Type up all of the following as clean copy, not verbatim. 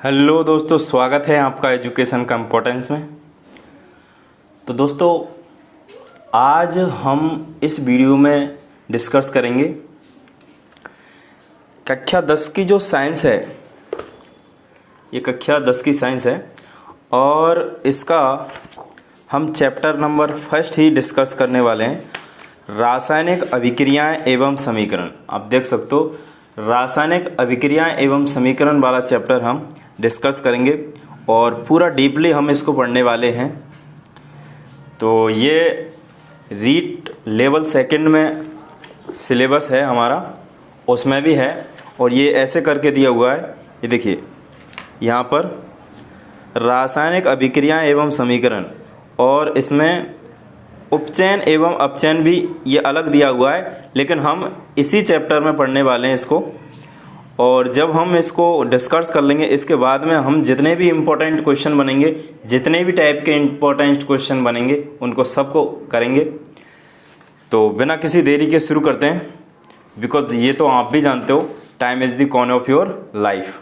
Hello दोस्तों, स्वागत है आपका एजुकेशन का इम्पोर्टेंस में। तो दोस्तों, आज हम इस वीडियो में डिस्कस करेंगे कक्षा 10 की जो साइंस है। ये कक्षा 10 की साइंस है और इसका हम चैप्टर नंबर फर्स्ट ही डिस्कस करने वाले हैं, रासायनिक अभिक्रियाएं एवं समीकरण। आप देख सकते हो, रासायनिक अभिक्रियाएं एवं समीकरण वाला चैप्टर हम डिस्कस करेंगे और पूरा डीपली हम इसको पढ़ने वाले हैं। तो ये रीट लेवल सेकंड में सिलेबस है हमारा, उसमें भी है और ये ऐसे करके दिया हुआ है। ये देखिए, यहाँ पर रासायनिक अभिक्रियाएं एवं समीकरण और इसमें उपचयन एवं अपचयन भी ये अलग दिया हुआ है, लेकिन हम इसी चैप्टर में पढ़ने वाले हैं इसको। और जब हम इसको डिस्कस कर लेंगे, इसके बाद में हम जितने भी इम्पोर्टेंट क्वेश्चन बनेंगे, जितने भी टाइप के इम्पोर्टेंट क्वेश्चन बनेंगे, उनको सबको करेंगे। तो बिना किसी देरी के शुरू करते हैं, बिकॉज ये तो आप भी जानते हो, time is the coin of your life.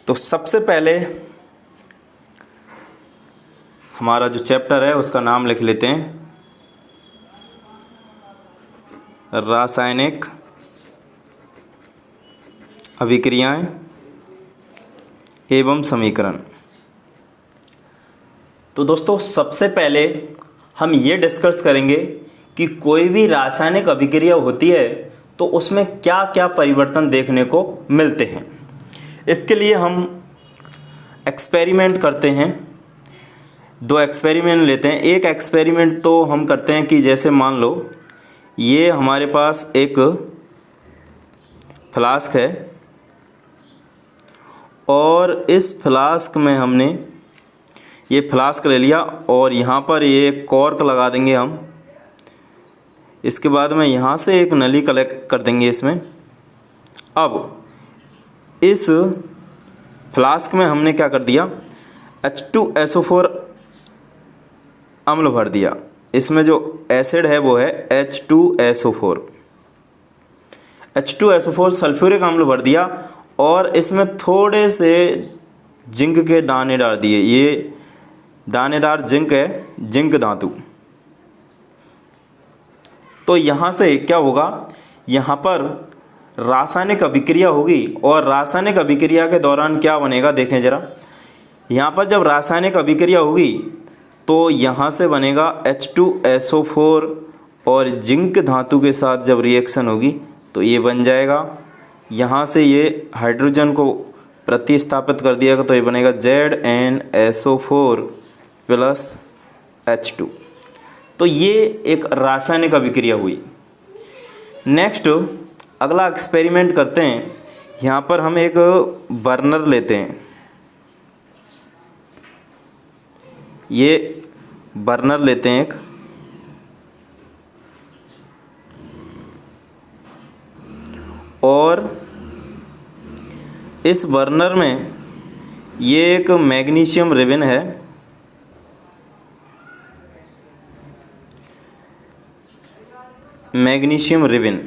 तो सबसे पहले हमारा जो चैप्टर है उसका नाम लिख लेते हैं, रासायनिक अभिक्रियाएं एवं समीकरण। तो दोस्तों, सबसे पहले हम ये डिस्कस करेंगे कि कोई भी रासायनिक अभिक्रिया होती है तो उसमें क्या क्या परिवर्तन देखने को मिलते हैं। इसके लिए हम एक्सपेरिमेंट करते हैं, दो एक्सपेरिमेंट लेते हैं। एक एक्सपेरिमेंट तो हम करते हैं कि जैसे मान लो ये हमारे पास एक फ्लास्क है और इस फ्लास्क में हमने ये फ्लास्क ले लिया और यहाँ पर ये कॉर्क लगा देंगे हम। इसके बाद में यहाँ से एक नली कलेक्ट कर देंगे इसमें। अब इस फ्लास्क में हमने क्या कर दिया, H2SO4 अम्ल भर दिया। इसमें जो एसिड है वो है H2SO4 सल्फ्यूरिक अम्ल भर दिया और इसमें थोड़े से जिंक के दाने डाल दिए। ये दानेदार जिंक है, जिंक धातु। तो यहाँ से क्या होगा, यहाँ पर रासायनिक अभिक्रिया होगी और रासायनिक अभिक्रिया के दौरान क्या बनेगा देखें ज़रा। यहाँ पर जब रासायनिक अभिक्रिया होगी तो यहाँ से बनेगा H2SO4 और जिंक धातु के साथ जब रिएक्शन होगी तो ये बन जाएगा। यहाँ से ये हाइड्रोजन को प्रतिस्थापित कर दिया तो ये बनेगा ZnSO4 प्लस H2। तो ये एक रासायनिक अभिक्रिया हुई। नेक्स्ट अगला एक्सपेरिमेंट करते हैं। यहाँ पर हम एक बर्नर लेते हैं, ये बर्नर लेते हैं एक, और इस बर्नर में ये एक मैग्नीशियम रिबन है। Magnesium ribbon.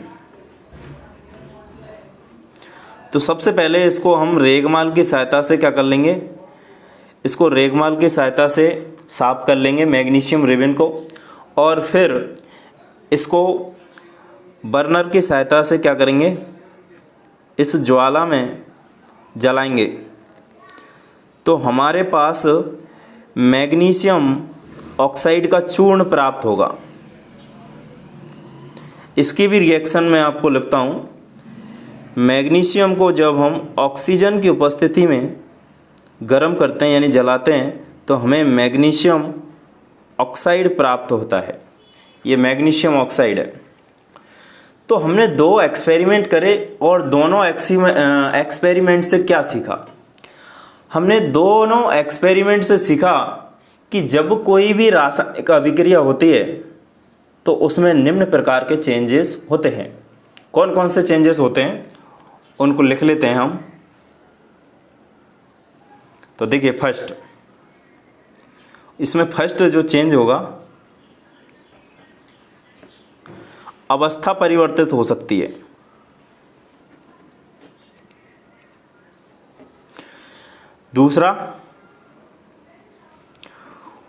तो सबसे पहले इसको हम रेगमाल की सहायता से क्या कर लेंगे, इसको रेगमाल की सहायता से साफ कर लेंगे मैग्नीशियम रिबन को, और फिर इसको बर्नर की सहायता से क्या करेंगे, इस ज्वाला में जलाएंगे तो हमारे पास मैग्नीशियम ऑक्साइड का चूर्ण प्राप्त होगा। इसकी भी रिएक्शन मैं आपको लिखता हूँ। मैग्नीशियम को जब हम ऑक्सीजन की उपस्थिति में गर्म करते हैं यानी जलाते हैं तो हमें मैग्नीशियम ऑक्साइड प्राप्त होता है। ये मैग्नीशियम ऑक्साइड है। तो हमने दो एक्सपेरिमेंट करे और दोनों एक्सपेरिमेंट से क्या सीखा, हमने दोनों एक्सपेरिमेंट से सीखा कि जब कोई भी रासायनिक अभिक्रिया होती है तो उसमें निम्न प्रकार के चेंजेस होते हैं। कौन कौन से चेंजेस होते हैं उनको लिख लेते हैं हम। तो देखिए, फर्स्ट, इसमें फर्स्ट जो चेंज होगा, अवस्था परिवर्तित हो सकती है। दूसरा,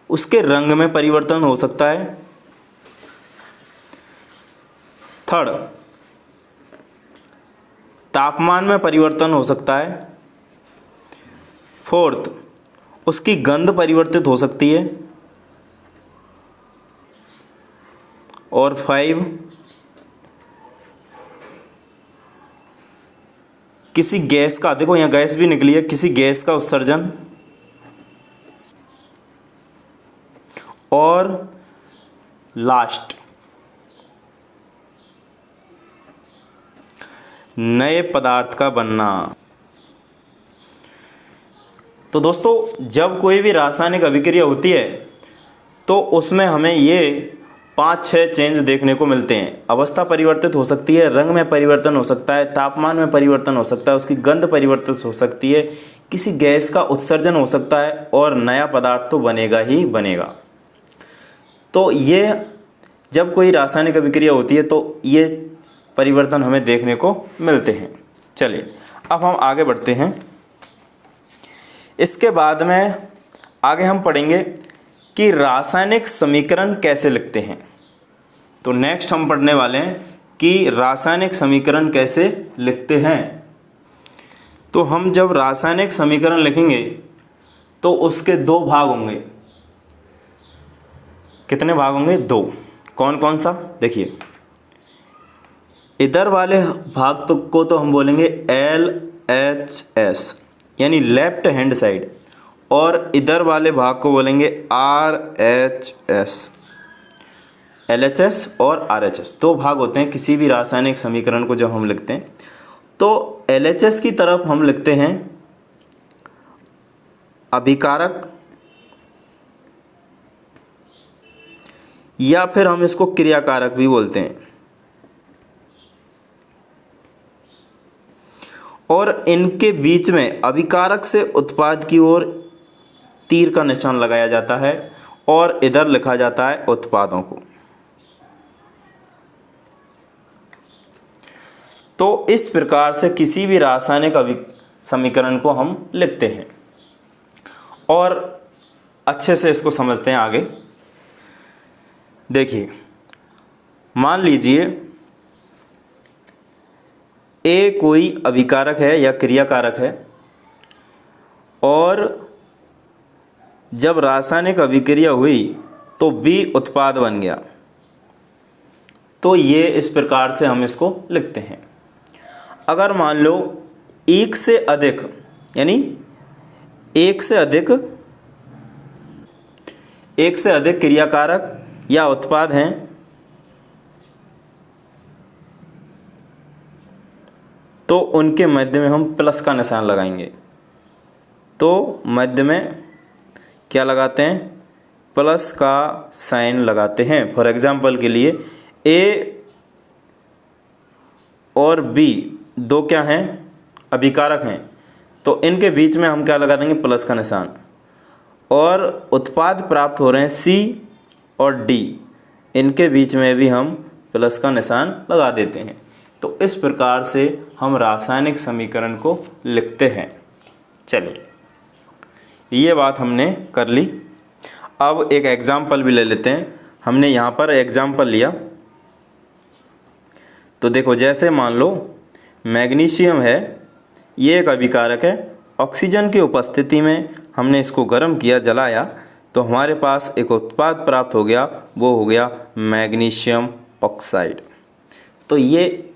उसके रंग में परिवर्तन हो सकता है। थर्ड, तापमान में परिवर्तन हो सकता है। फोर्थ, उसकी गंध परिवर्तित हो सकती है। और 5, किसी गैस का, देखो यहाँ गैस भी निकली है, किसी गैस का उत्सर्जन। और लास्ट, नए पदार्थ का बनना। तो दोस्तों, जब कोई भी रासायनिक अभिक्रिया होती है तो उसमें हमें ये 5-6 चेंज देखने को मिलते हैं। अवस्था परिवर्तित हो सकती है, रंग में परिवर्तन हो सकता है, तापमान में परिवर्तन हो सकता है, उसकी गंध परिवर्तित हो सकती है, किसी गैस का उत्सर्जन हो सकता है, और नया पदार्थ तो बनेगा ही बनेगा। तो ये जब कोई रासायनिक अभिक्रिया होती है तो ये परिवर्तन हमें देखने को मिलते हैं। चलिए अब हम आगे बढ़ते हैं। इसके बाद में आगे हम पढ़ेंगे कि रासायनिक समीकरण कैसे लिखते हैं। तो नेक्स्ट हम पढ़ने वाले हैं कि रासायनिक समीकरण कैसे लिखते हैं। तो हम जब रासायनिक समीकरण लिखेंगे तो उसके 2 भाग होंगे। कितने भाग होंगे? 2। कौन कौन सा? देखिए, इधर वाले भाग को तो हम बोलेंगे LHS यानी लेफ्ट हैंड साइड, और इधर वाले भाग को बोलेंगे RHS। LHS और RHS 2 भाग होते हैं किसी भी रासायनिक समीकरण को जब हम लिखते हैं। तो LHS की तरफ हम लिखते हैं अभिकारक, या फिर हम इसको क्रियाकारक भी बोलते हैं। और इनके बीच में अभिकारक से उत्पाद की ओर तीर का निशान लगाया जाता है और इधर लिखा जाता है उत्पादों को। तो इस प्रकार से किसी भी रासायनिक समीकरण को हम लिखते हैं और अच्छे से इसको समझते हैं आगे। देखिए, मान लीजिए ए कोई अभिकारक है या क्रियाकारक है, और जब रासायनिक अभिक्रिया हुई तो बी उत्पाद बन गया। तो ये इस प्रकार से हम इसको लिखते हैं। अगर मान लो एक से अधिक, यानी एक से अधिक क्रियाकारक या उत्पाद हैं, तो उनके मध्य में हम प्लस का निशान लगाएंगे। तो मध्य में क्या लगाते हैं? प्लस का साइन लगाते हैं। फॉर एग्जांपल के लिए ए और बी 2 क्या हैं? अभिकारक हैं। तो इनके बीच में हम क्या लगा देंगे? प्लस का निशान। और उत्पाद प्राप्त हो रहे हैं सी और डी, इनके बीच में भी हम प्लस का निशान लगा देते हैं। तो इस प्रकार से हम रासायनिक समीकरण को लिखते हैं। चलिए, ये बात हमने कर ली। अब एक एग्जाम्पल भी ले लेते हैं। हमने यहाँ पर एग्जाम्पल लिया, तो देखो, जैसे मान लो मैग्नीशियम है, ये एक अभिकारक है। ऑक्सीजन की उपस्थिति में हमने इसको गर्म किया, जलाया, तो हमारे पास एक उत्पाद प्राप्त हो गया, वो हो गया मैग्नीशियम ऑक्साइड। तो ये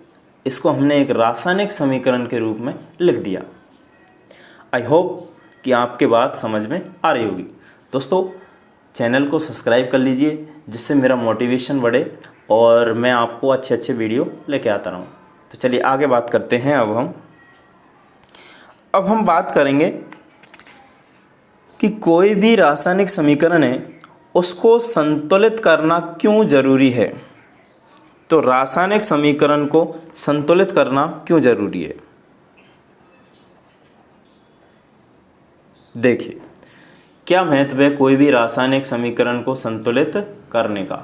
इसको हमने एक रासायनिक समीकरण के रूप में लिख दिया। आई होप कि आपके बात समझ में आ रही होगी। दोस्तों, चैनल को सब्सक्राइब कर लीजिए, जिससे मेरा मोटिवेशन बढ़े और मैं आपको अच्छे अच्छे वीडियो लेके आता रहूँ। तो चलिए आगे बात करते हैं। अब हम बात करेंगे कि कोई भी रासायनिक समीकरण है, उसको संतुलित करना क्यों ज़रूरी है। तो रासायनिक समीकरण को संतुलित करना क्यों ज़रूरी है? देखिए, क्या महत्व है कोई भी रासायनिक समीकरण को संतुलित करने का।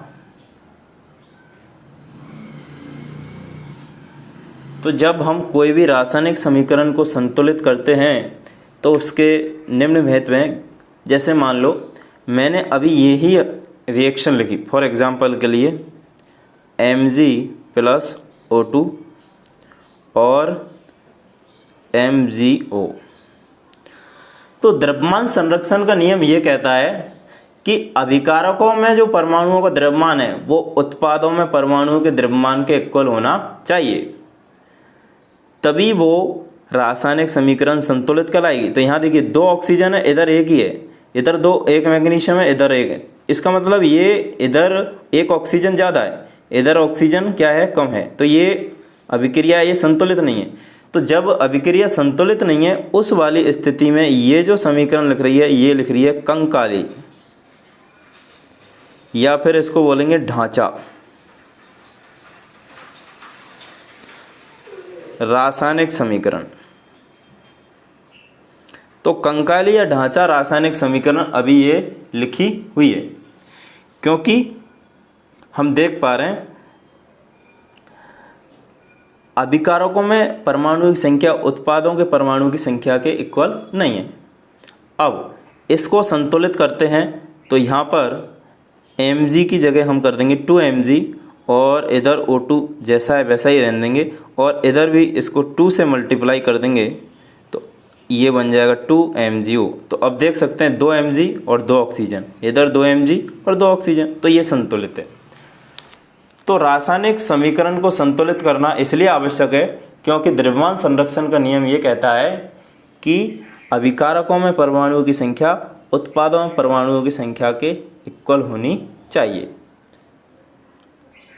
तो जब हम कोई भी रासायनिक समीकरण को संतुलित करते हैं तो उसके निम्न महत्व हैं। जैसे मान लो मैंने अभी यही रिएक्शन लिखी, फॉर एग्ज़ाम्पल के लिए Mg+O2 और MgO। तो द्रव्यमान संरक्षण का नियम ये कहता है कि अभिकारकों में जो परमाणुओं का द्रव्यमान है वो उत्पादों में परमाणुओं के द्रव्यमान के इक्वल होना चाहिए, तभी वो रासायनिक समीकरण संतुलित कहलाएगी। तो यहाँ देखिए 2 ऑक्सीजन है, इधर एक ही है, इधर 2, एक मैग्नीशियम है, इधर एक है। इसका मतलब ये इधर एक ऑक्सीजन ज़्यादा है, इधर ऑक्सीजन क्या है, कम है। तो ये अभिक्रिया ये संतुलित नहीं है। तो जब अभिक्रिया संतुलित नहीं है उस वाली स्थिति में ये जो समीकरण लिख रही है ये लिख रही है कंकाली, या फिर इसको बोलेंगे ढांचा। रासायनिक समीकरण, तो कंकाली या ढांचा रासायनिक समीकरण अभी ये लिखी हुई है, क्योंकि हम देख पा रहे हैं अभिकारकों में परमाणु की संख्या उत्पादों के परमाणु की संख्या के इक्वल नहीं है। अब इसको संतुलित करते हैं तो यहाँ पर Mg की जगह हम कर देंगे 2Mg और इधर O2 जैसा है वैसा ही रहने देंगे, और इधर भी इसको 2 से मल्टीप्लाई कर देंगे तो ये बन जाएगा 2MgO। तो अब देख सकते हैं 2Mg और 2 ऑक्सीजन, इधर 2Mg और 2 ऑक्सीजन, तो ये संतुलित है। तो रासायनिक समीकरण को संतुलित करना इसलिए आवश्यक है क्योंकि द्रव्यमान संरक्षण का नियम ये कहता है कि अभिकारकों में परमाणुओं की संख्या उत्पादों में परमाणुओं की संख्या के इक्वल होनी चाहिए।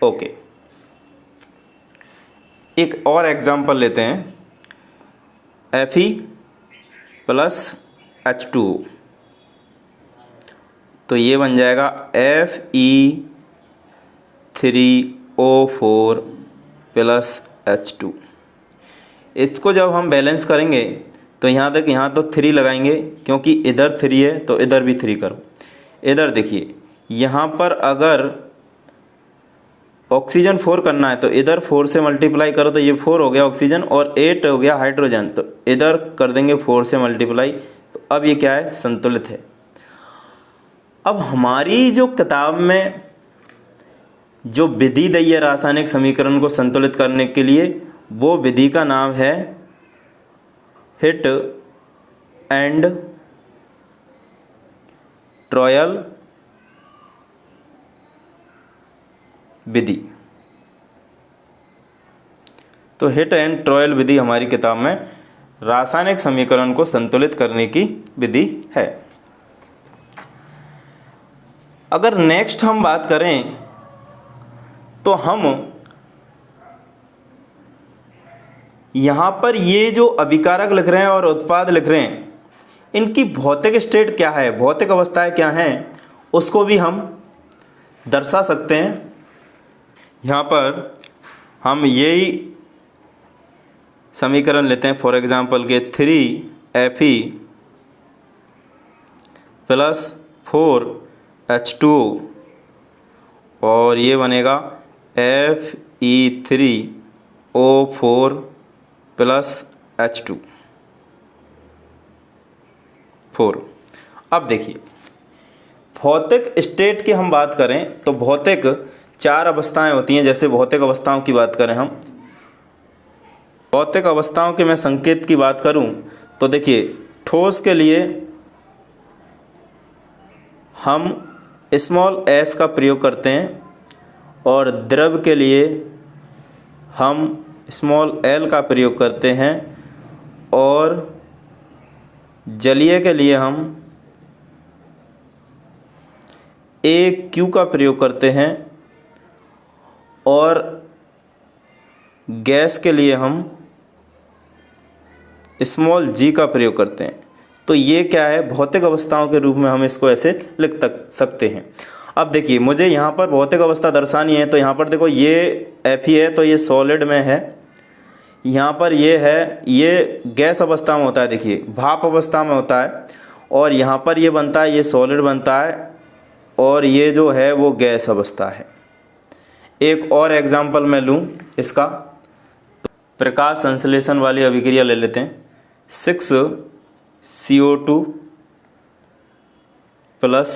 ओके, एक और एग्जांपल लेते हैं, Fe+H2O। तो ये बन जाएगा Fe3O4+H2। इसको जब हम बैलेंस करेंगे तो यहाँ तो 3 लगाएंगे क्योंकि इधर 3 है तो इधर भी 3 करो। इधर देखिए यहाँ पर अगर ऑक्सीजन 4 करना है तो इधर 4 से मल्टीप्लाई करो तो ये 4 हो गया ऑक्सीजन और 8 हो गया हाइड्रोजन, तो इधर कर देंगे 4 से मल्टीप्लाई, तो अब ये क्या है, संतुलित है। अब हमारी जो किताब में जो विधि दी है रासायनिक समीकरण को संतुलित करने के लिए, वो विधि का नाम है हिट एंड ट्रायल विधि। तो हिट एंड ट्रायल विधि हमारी किताब में रासायनिक समीकरण को संतुलित करने की विधि है। अगर नेक्स्ट हम बात करें तो हम यहाँ पर ये जो अभिकारक लिख रहे हैं और उत्पाद लिख रहे हैं, इनकी भौतिक स्टेट क्या है, भौतिक अवस्थाएं क्या हैं, उसको भी हम दर्शा सकते हैं। यहाँ पर हम यही समीकरण लेते हैं, फॉर एग्जांपल के 3Fe+4H2O और ये बनेगा Fe3O4+H2। अब देखिए भौतिक स्टेट की हम बात करें तो भौतिक 4 अवस्थाएं होती हैं। जैसे भौतिक अवस्थाओं की बात करें हम, भौतिक अवस्थाओं के मैं संकेत की बात करूं तो देखिए ठोस के लिए हम स्मॉल s का प्रयोग करते हैं और द्रव के लिए हम स्मॉल l का प्रयोग करते हैं और जलीय के लिए हम AQ का प्रयोग करते हैं और गैस के लिए हम स्मॉल g का प्रयोग करते हैं। तो ये क्या है, भौतिक अवस्थाओं के रूप में हम इसको ऐसे लिख सकते हैं। अब देखिए मुझे यहाँ पर भौतिक अवस्था दर्शानी है, तो यहाँ पर देखो ये Fe है तो ये सॉलिड में है, यहाँ पर ये है, ये गैस अवस्था में होता है, देखिए भाप अवस्था में होता है, और यहाँ पर ये बनता है, ये सॉलिड बनता है, और ये जो है वो गैस अवस्था है। एक और एग्जांपल मैं लूँ इसका, तो प्रकाश संश्लेषण वाली अभिक्रिया ले लेते हैं। CO2 प्लस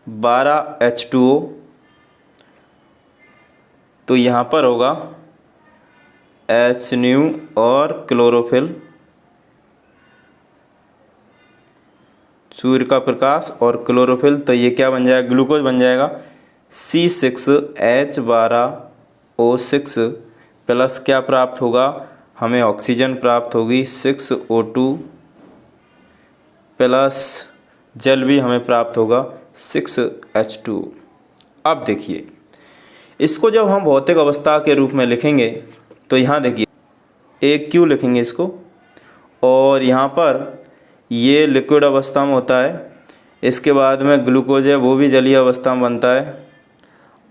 12 H2O, तो यहाँ पर होगा HNu और क्लोरोफिल, सूर्य का प्रकाश और क्लोरोफिल, तो ये क्या बन जाएगा, ग्लूकोज बन जाएगा। C6H12O6 प्लस क्या प्राप्त होगा, हमें ऑक्सीजन प्राप्त होगी 6O2 प्लस जल भी हमें प्राप्त होगा 6H2। अब देखिए इसको जब हम भौतिक अवस्था के रूप में लिखेंगे तो यहाँ देखिए AQ लिखेंगे इसको, और यहाँ पर ये लिक्विड अवस्था में होता है। इसके बाद में ग्लूकोज है वो भी जलीय अवस्था में बनता है,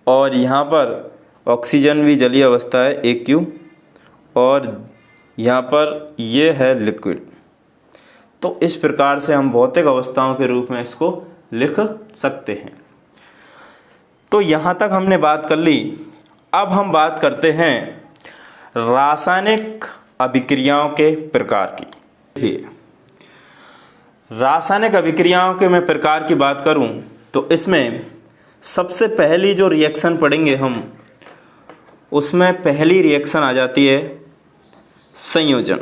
और यहाँ पर ऑक्सीजन भी जलीय अवस्था है AQ, और यहाँ पर ये है लिक्विड। तो इस प्रकार से हम भौतिक अवस्थाओं के रूप में इसको लिख सकते हैं। तो यहाँ तक हमने बात कर ली। अब हम बात करते हैं रासायनिक अभिक्रियाओं के प्रकार की। देखिए रासायनिक अभिक्रियाओं के मैं प्रकार की बात करूं तो इसमें सबसे पहली जो रिएक्शन पढ़ेंगे हम, उसमें पहली रिएक्शन आ जाती है संयोजन।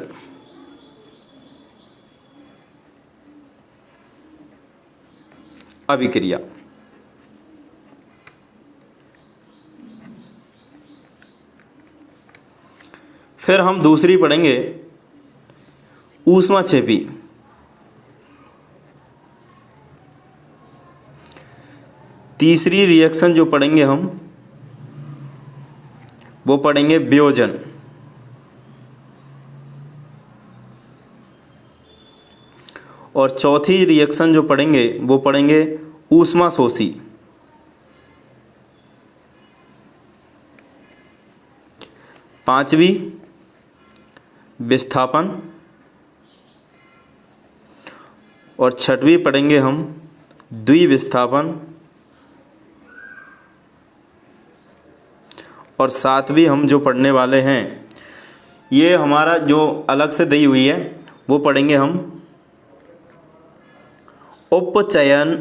अभिक्रिया फिर हम दूसरी पढ़ेंगे ऊष्माक्षेपी। तीसरी रिएक्शन जो पढ़ेंगे हम वो पढ़ेंगे वियोजन। और चौथी रिएक्शन जो पढ़ेंगे वो पढ़ेंगे ऊष्माशोषी। पांचवी विस्थापन, और छठवीं पढ़ेंगे हम द्विविस्थापन, और सातवीं हम जो पढ़ने वाले हैं ये हमारा जो अलग से दी हुई है वो पढ़ेंगे हम उपचयन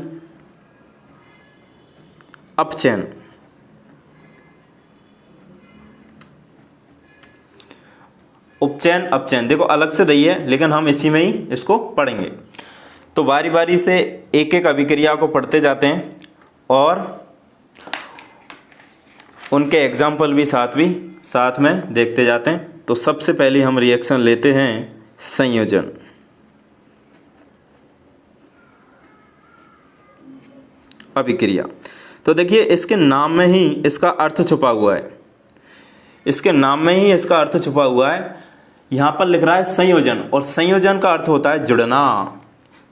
अपचयन। उपचयन अपचयन देखो अलग से दी है लेकिन हम इसी में ही इसको पढ़ेंगे। तो बारी बारी से एक एक अभिक्रिया को पढ़ते जाते हैं और उनके एग्जाम्पल भी साथ में देखते जाते हैं। तो सबसे पहले हम रिएक्शन लेते हैं संयोजन। अभिक्रिया, तो देखिए इसके नाम में ही इसका अर्थ छुपा हुआ है। इसके नाम में ही इसका अर्थ छुपा हुआ है। यहाँ पर लिख रहा है संयोजन, और संयोजन का अर्थ होता है जुड़ना।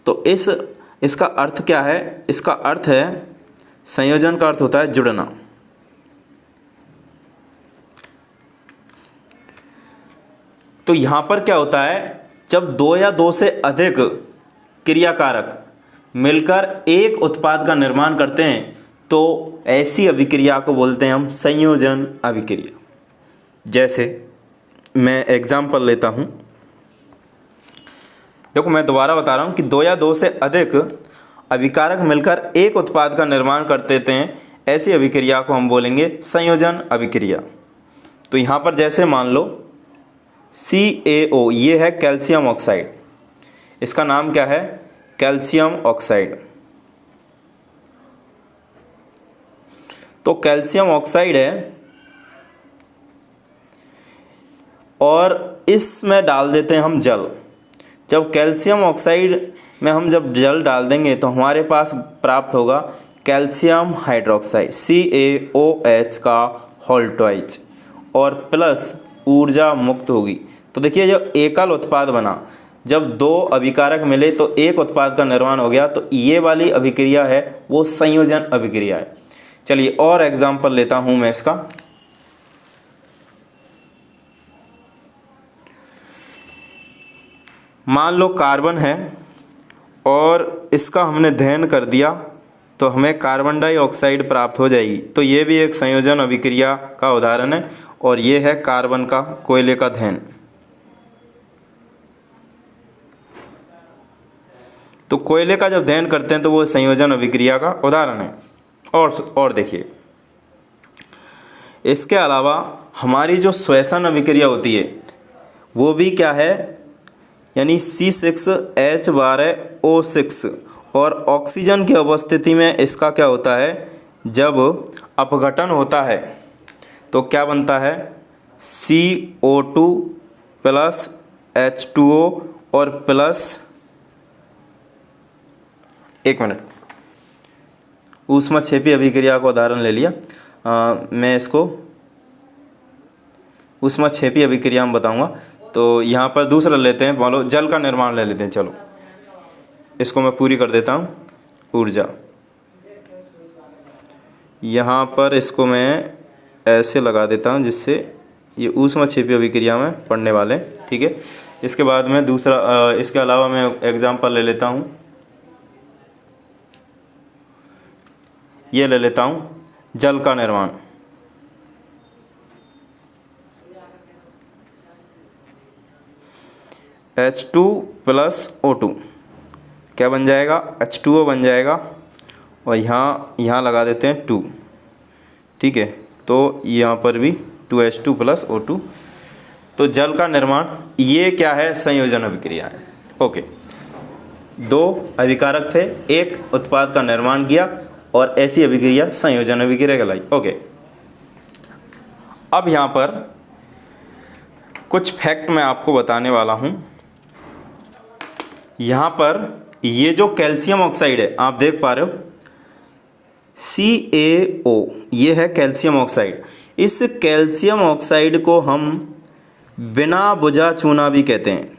तो इसका अर्थ क्या है? इसका अर्थ है, संयोजन का अर्थ होता है जुड़ना। तो यहाँ पर क्या होता है, जब दो या दो से अधिक क्रियाकारक मिलकर एक उत्पाद का निर्माण करते हैं तो ऐसी अभिक्रिया को बोलते हैं हम संयोजन अभिक्रिया। जैसे मैं एग्जाम्पल लेता हूँ, देखो मैं दोबारा बता रहा हूँ कि दो या दो से अधिक अभिकारक मिलकर एक उत्पाद का निर्माण कर देते हैं, ऐसी अभिक्रिया को हम बोलेंगे संयोजन अभिक्रिया। तो यहाँ पर जैसे मान लो CaO, ये है कैल्शियम ऑक्साइड, इसका नाम क्या है? Calcium oxide. तो कैल्शियम ऑक्साइड है और इसमें डाल देते हैं हम जल। जब कैल्शियम ऑक्साइड में हम जब जल डाल देंगे तो हमारे पास प्राप्त होगा कैल्शियम हाइड्रोक्साइड CaOH का होल ट्वाइस, और प्लस ऊर्जा मुक्त होगी। तो देखिए जब एकल उत्पाद बना, जब दो अभिकारक मिले तो एक उत्पाद का निर्माण हो गया, तो ये वाली अभिक्रिया है वो संयोजन अभिक्रिया है। चलिए और एग्जाम्पल लेता हूं मैं इसका। मान लो कार्बन है और इसका हमने दहन कर दिया तो हमें कार्बन डाइऑक्साइड प्राप्त हो जाएगी। तो ये भी एक संयोजन अभिक्रिया का उदाहरण है, और ये है कार्बन का कोयले का दहन। तो कोयले का जब दहन करते हैं तो वो संयोजन अभिक्रिया का उदाहरण है। और देखिए, इसके अलावा हमारी जो श्वसन अभिक्रिया होती है वो भी क्या है, यानी C6H12O6, और ऑक्सीजन की उपस्थिति में इसका क्या होता है, जब अपघटन होता है तो क्या बनता है, CO2 प्लस H2O और प्लस, एक मिनट, ऊष्माक्षेपी अभिक्रिया का उदाहरण ले लिया। मैं इसको ऊष्माक्षेपी अभिक्रिया में बताऊंगा। तो यहाँ पर दूसरा लेते हैं, मान लो जल का निर्माण ले लेते हैं। चलो इसको मैं पूरी कर देता हूँ। ऊर्जा, यहाँ पर इसको मैं ऐसे लगा देता हूँ जिससे ये ऊष्माक्षेपी अभिक्रिया में पढ़ने वाले हैं, ठीक है। इसके बाद में दूसरा, इसके अलावा मैं एग्जाम्पल ले लेता हूँ, ये ले लेता हूँ जल का निर्माण। H2 प्लस O2 क्या बन जाएगा, H2O बन जाएगा, और यहाँ लगा देते हैं 2, ठीक है। तो यहाँ पर भी 2H2 प्लस O2। तो जल का निर्माण ये क्या है, संयोजन अभिक्रिया है। ओके, दो अभिकारक थे, एक उत्पाद का निर्माण किया और ऐसी अभिक्रिया संयोजन अभिक्रिया कहलाई। ओके, अब यहाँ पर कुछ फैक्ट मैं आपको बताने वाला हूँ। यहाँ पर ये जो कैल्शियम ऑक्साइड है आप देख पा रहे हो, CaO, ये है कैल्शियम ऑक्साइड। इस कैल्शियम ऑक्साइड को हम बिना बुझा चूना भी कहते हैं।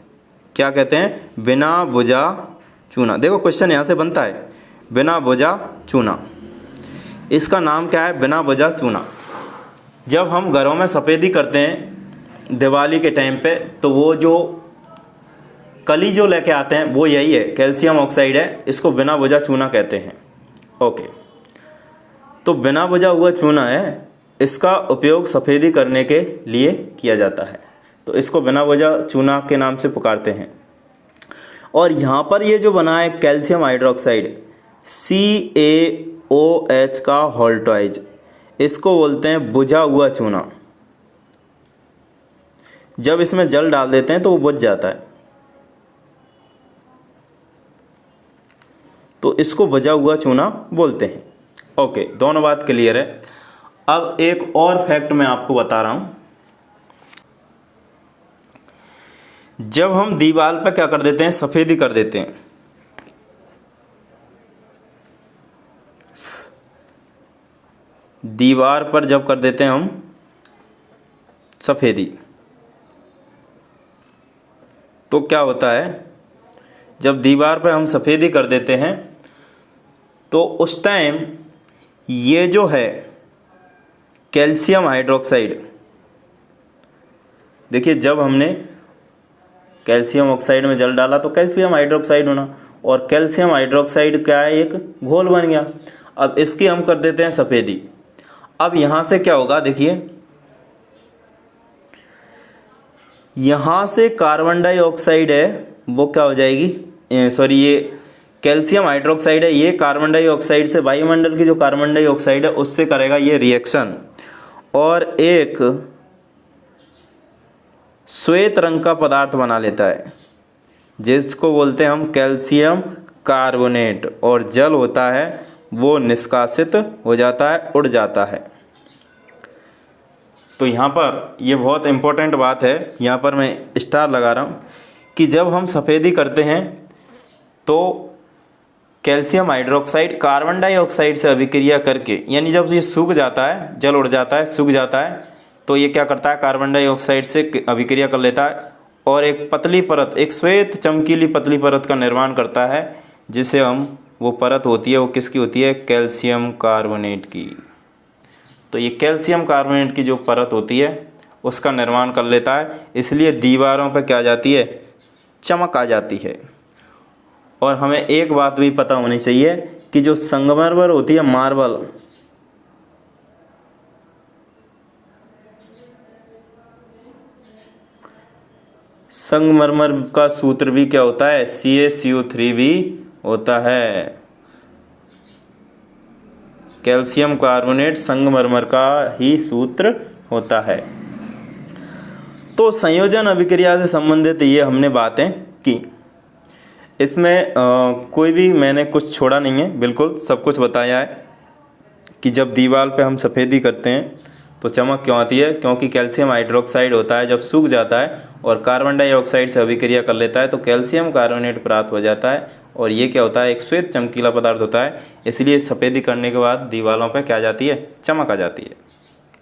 क्या कहते हैं, बिना बुझा चूना। देखो क्वेश्चन यहाँ से बनता है, बिना बुझा चूना, इसका नाम क्या है, बिना बुझा चूना। जब हम घरों में सफ़ेदी करते हैं दिवाली के टाइम पे, तो वो जो कली जो लेके आते हैं वो यही है, कैल्शियम ऑक्साइड है, इसको बिना बुझा चूना कहते हैं। ओके, तो बिना बुझा हुआ चूना है, इसका उपयोग सफ़ेदी करने के लिए किया जाता है, तो इसको बिना बुझा चूना के नाम से पुकारते हैं। और यहाँ पर ये जो बना है कैल्शियम हाइड्रोक्साइड, CaOH का होल्टवाइज, इसको बोलते हैं बुझा हुआ चूना। जब इसमें जल डाल देते हैं तो वो बुझ जाता है, तो इसको बुझा हुआ चूना बोलते हैं। ओके, दोनों बात क्लियर है। अब एक और फैक्ट मैं आपको बता रहा हूं। जब हम दीवार पर क्या कर देते हैं, सफ़ेदी कर देते हैं, दीवार पर जब कर देते हैं हम सफ़ेदी, तो क्या होता है, जब दीवार पर हम सफ़ेदी कर देते हैं तो उस टाइम ये जो है कैल्शियम हाइड्रोक्साइड, देखिए जब हमने कैल्शियम ऑक्साइड में जल डाला तो कैल्शियम हाइड्रोक्साइड होना, और कैल्शियम हाइड्रोक्साइड क्या है, एक घोल बन गया। अब इसकी हम कर देते हैं सफ़ेदी। अब यहाँ से क्या होगा, देखिए यहाँ से कार्बन डाइऑक्साइड है वो क्या हो जाएगी, सॉरी ये कैल्शियम हाइड्रोक्साइड है, ये कार्बन डाइऑक्साइड से, वायुमंडल की जो कार्बन डाइऑक्साइड है उससे करेगा ये रिएक्शन, और एक श्वेत रंग का पदार्थ बना लेता है जिसको बोलते हैं हम कैल्शियम कार्बोनेट, और जल होता है वो निष्कासित हो जाता है, उड़ जाता है। तो यहाँ पर ये बहुत इम्पोर्टेंट बात है, यहाँ पर मैं स्टार लगा रहा हूँ कि जब हम सफ़ेदी करते हैं तो कैल्शियम हाइड्रोक्साइड कार्बन डाइऑक्साइड से अभिक्रिया करके, यानी जब ये सूख जाता है, जल उड़ जाता है, सूख जाता है, तो ये क्या करता है, कार्बन डाइऑक्साइड से अभिक्रिया कर लेता है और एक पतली परत, एक श्वेत चमकीली पतली परत का निर्माण करता है, जिसे हम, वो परत होती है वो किसकी होती है, कैल्शियम कार्बोनेट की। तो ये कैल्शियम कार्बोनेट की जो परत होती है उसका निर्माण कर लेता है, इसलिए दीवारों पर क्या आ जाती है, चमक आ जाती है। और हमें एक बात भी पता होनी चाहिए कि जो संगमरमर होती है, मार्बल, संगमरमर का सूत्र भी क्या होता है, CaCO3 भी होता है। कैल्शियम कार्बोनेट संगमरमर का ही सूत्र होता है। तो संयोजन अभिक्रिया से संबंधित ये हमने बातें की। इसमें कोई भी मैंने कुछ छोड़ा नहीं है, बिल्कुल सब कुछ बताया है कि जब दीवार पे हम सफ़ेदी करते हैं तो चमक क्यों आती है, क्योंकि कैल्शियम हाइड्रोक्साइड होता है, जब सूख जाता है और कार्बन डाइऑक्साइड से अभिक्रिया कर लेता है तो कैल्शियम कार्बोनेट प्राप्त हो जाता है और ये क्या होता है, एक श्वेत चमकीला पदार्थ होता है। इसलिए सफ़ेदी करने के बाद दीवारों पर क्या आ जाती है, चमक आ जाती है।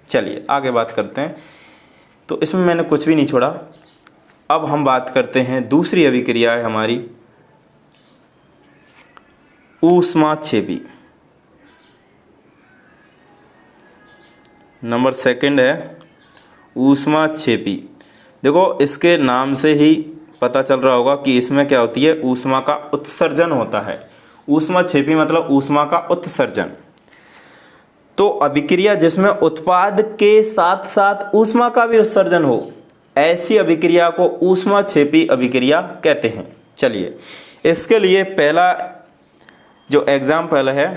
चलिए आगे बात करते हैं। तो इसमें मैंने कुछ भी नहीं छोड़ा। अब हम बात करते हैं दूसरी अभिक्रिया है हमारी ऊष्माक्षेपी। नंबर सेकंड है ऊष्माक्षेपी। देखो इसके नाम से ही पता चल रहा होगा कि इसमें क्या होती है, ऊष्मा का उत्सर्जन होता है। ऊष्माक्षेपी मतलब ऊष्मा का उत्सर्जन। तो अभिक्रिया जिसमें उत्पाद के साथ साथ ऊष्मा का भी उत्सर्जन हो, ऐसी अभिक्रिया को ऊष्माक्षेपी अभिक्रिया कहते हैं। चलिए इसके लिए पहला जो एग्जाम्पल है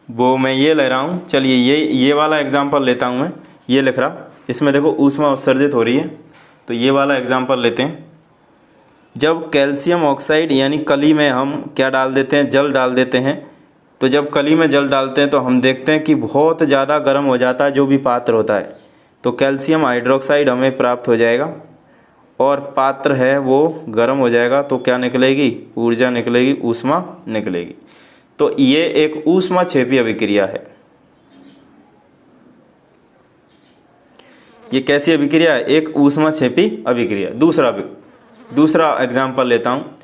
वो मैं ये ले रहा हूँ। चलिए ये वाला एग्जाम्पल लेता हूँ मैं। ये लिख रहा, इसमें देखो ऊष्मा उत्सर्जित हो रही है, तो ये वाला एग्जाम्पल लेते हैं। जब कैल्शियम ऑक्साइड यानी कली में हम क्या डाल देते हैं, जल डाल देते हैं। तो जब कली में जल डालते हैं तो हम देखते हैं कि बहुत ज़्यादा गर्म हो जाता है जो भी पात्र होता है। तो कैल्शियम हाइड्रोक्साइड हमें प्राप्त हो जाएगा और पात्र है वो गर्म हो जाएगा तो क्या निकलेगी, ऊर्जा निकलेगी, ऊष्मा निकलेगी। तो ये एक ऊष्माक्षेपी अभिक्रिया है। ये कैसी अभिक्रिया है, एक ऊष्माक्षेपी अभिक्रिया। दूसरा एग्जाम्पल लेता हूँ।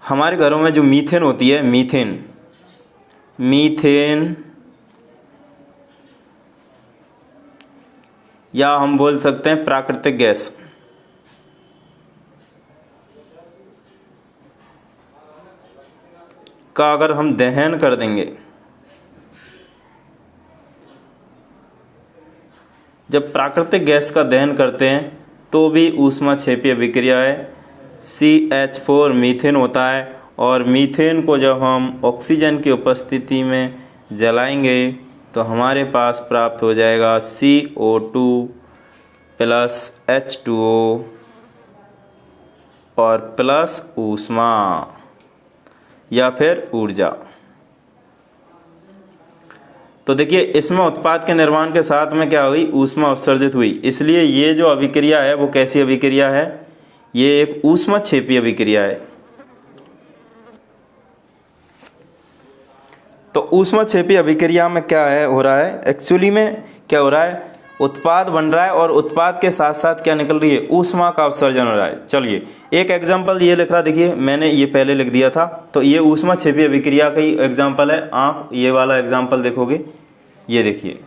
हमारे घरों में जो मीथेन होती है, मीथेन या हम बोल सकते हैं प्राकृतिक गैस, का अगर हम दहन कर देंगे, जब प्राकृतिक गैस का दहन करते हैं तो भी ऊष्माक्षेपी अभिक्रिया है। CH4 मीथेन होता है और मीथेन को जब हम ऑक्सीजन की उपस्थिति में जलाएंगे तो हमारे पास प्राप्त हो जाएगा CO2 प्लस H2O और प्लस ऊष्मा या फिर ऊर्जा। तो देखिए इसमें उत्पाद के निर्माण के साथ में क्या हुई, ऊष्मा उत्सर्जित हुई। इसलिए ये जो अभिक्रिया है वो कैसी अभिक्रिया है, ये एक ऊष्माक्षेपी अभिक्रिया है। तो ऊष्माक्षेपी अभिक्रिया में क्या है हो रहा है, एक्चुअली में क्या हो रहा है, उत्पाद बन रहा है और उत्पाद के साथ साथ क्या निकल रही है, ऊष्मा का उत्सर्जन हो रहा है। चलिए एक एग्जांपल ये लिख रहा, देखिए मैंने ये पहले लिख दिया था। तो ये ऊष्माक्षेपी अभिक्रिया का ही एग्जांपल है। आप ये वाला एग्जांपल देखोगे, ये देखिए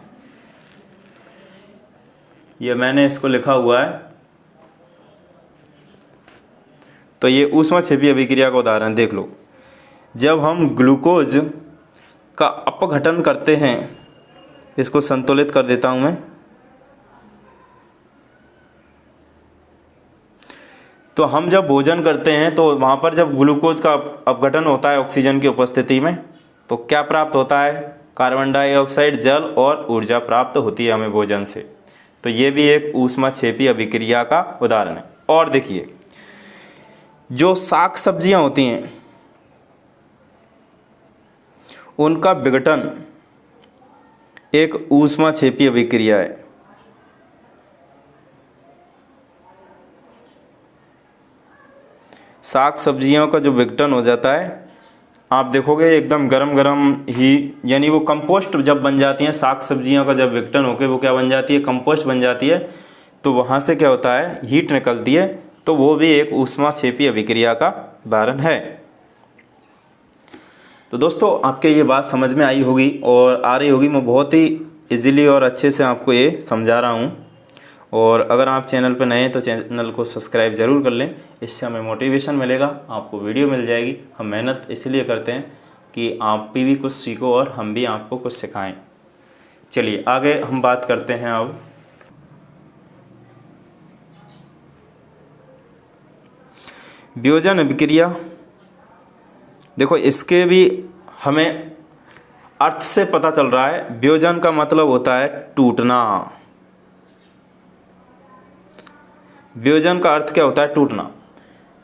ये मैंने इसको लिखा हुआ है। तो ये ऊष्माक्षेपी अभिक्रिया का उदाहरण देख लो। जब हम ग्लूकोज का अपघटन करते हैं, इसको संतुलित कर देता हूं मैं। तो हम जब भोजन करते हैं तो वहाँ पर जब ग्लूकोज का अपघटन होता है ऑक्सीजन की उपस्थिति में, तो क्या प्राप्त होता है, कार्बन डाइऑक्साइड, जल और ऊर्जा प्राप्त होती है हमें भोजन से। तो ये भी एक ऊष्माक्षेपी अभिक्रिया का उदाहरण है। और देखिए जो साग सब्जियां होती हैं उनका विघटन एक ऊष्माक्षेपी अभिक्रिया है। साग सब्जियों का जो विघटन हो जाता है, आप देखोगे एकदम गरम गरम ही, यानी वो कंपोस्ट जब बन जाती हैं, साग सब्जियों का जब विघटन होकर वो क्या बन जाती है, कंपोस्ट बन जाती है। तो वहाँ से क्या होता है, हीट निकलती है। तो वो भी एक ऊष्माक्षेपी अभिक्रिया का उदाहरण है। तो दोस्तों आपके ये बात समझ में आई होगी और आ रही होगी। मैं बहुत ही इजीली और अच्छे से आपको ये समझा रहा हूँ। और अगर आप चैनल पर नए हैं तो चैनल को सब्सक्राइब ज़रूर कर लें, इससे हमें मोटिवेशन मिलेगा, आपको वीडियो मिल जाएगी। हम मेहनत इसलिए करते हैं कि आप भी कुछ सीखो और हम भी आपको कुछ सिखाएं। चलिए आगे हम बात करते हैं। अब वियोजन अभिक्रिया, देखो इसके भी हमें अर्थ से पता चल रहा है। वियोजन का मतलब होता है टूटना। वियोजन का अर्थ क्या होता है? टूटना।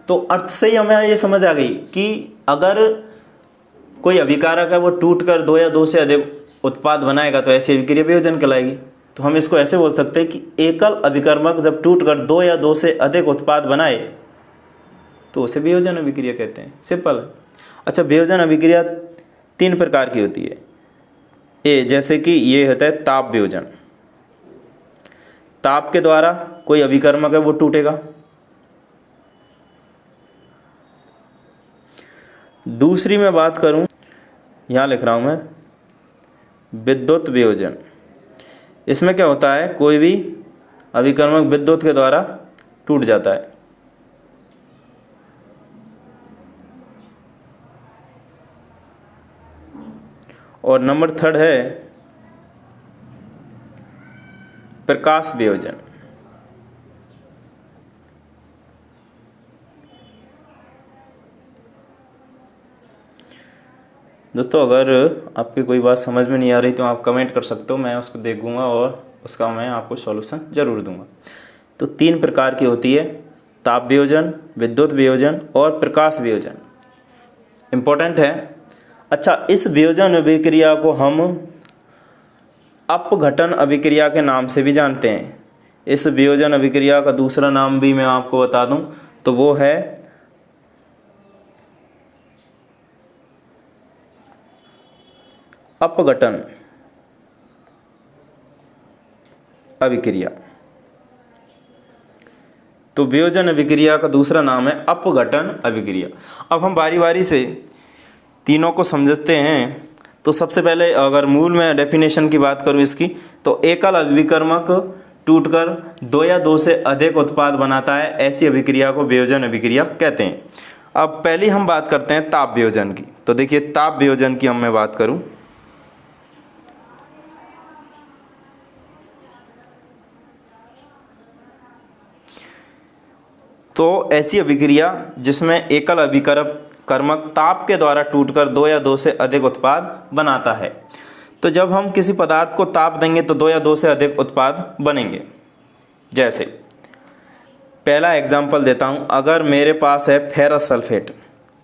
तो अर्थ से ही हमें ये समझ आ गई कि अगर कोई अभिकारक है वो टूट कर दो या दो से अधिक उत्पाद बनाएगा तो ऐसी अभिक्रिया वियोजन कहलाएगी। तो हम इसको ऐसे बोल सकते हैं कि एकल अभिकर्मक जब टूट कर दो या दो से अधिक उत्पाद बनाए तो उसे वियोजन अभिक्रिया कहते हैं। सिंपल है। अच्छा, वियोजन अभिक्रिया 3 प्रकार की होती है। जैसे कि ये होता है ताप वियोजन। ताप के द्वारा कोई अभिकर्मक है वो टूटेगा। दूसरी मैं बात करूं, यहाँ लिख रहा हूं मैं, विद्युत वियोजन। इसमें क्या होता है? कोई भी अभिकर्मक विद्युत के द्वारा टूट जाता है। और नंबर 3 है प्रकाश वियोजन। दोस्तों, अगर आपकी कोई बात समझ में नहीं आ रही तो आप कमेंट कर सकते हो, मैं उसको देखूंगा और उसका मैं आपको सॉल्यूशन ज़रूर दूंगा। तो 3 प्रकार की होती है, ताप वियोजन, विद्युत वियोजन और प्रकाश वियोजन। इम्पोर्टेंट है। अच्छा, इस वियोजन अभिक्रिया को हम अपघटन अभिक्रिया के नाम से भी जानते हैं। इस वियोजन अभिक्रिया का दूसरा नाम भी मैं आपको बता दूं तो वो है अपघटन अभिक्रिया। तो वियोजन अभिक्रिया का दूसरा नाम है अपघटन अभिक्रिया। अब हम बारी बारी से तीनों को समझते हैं। तो सबसे पहले अगर मूल में डेफिनेशन की बात करूं इसकी, तो एकल अभिकर्मक टूटकर दो या दो से अधिक उत्पाद बनाता है, ऐसी अभिक्रिया को वियोजन अभिक्रिया कहते हैं। अब पहली हम बात करते हैं ताप वियोजन की। तो देखिए, ताप वियोजन की मैं बात करूं तो ऐसी अभिक्रिया जिसमें एकल अभिकर्मक ताप के द्वारा टूटकर दो या दो से अधिक उत्पाद बनाता है। तो जब हम किसी पदार्थ को ताप देंगे तो दो या दो से अधिक उत्पाद बनेंगे। जैसे पहला एग्जाम्पल देता हूँ, अगर मेरे पास है फेरस सल्फेट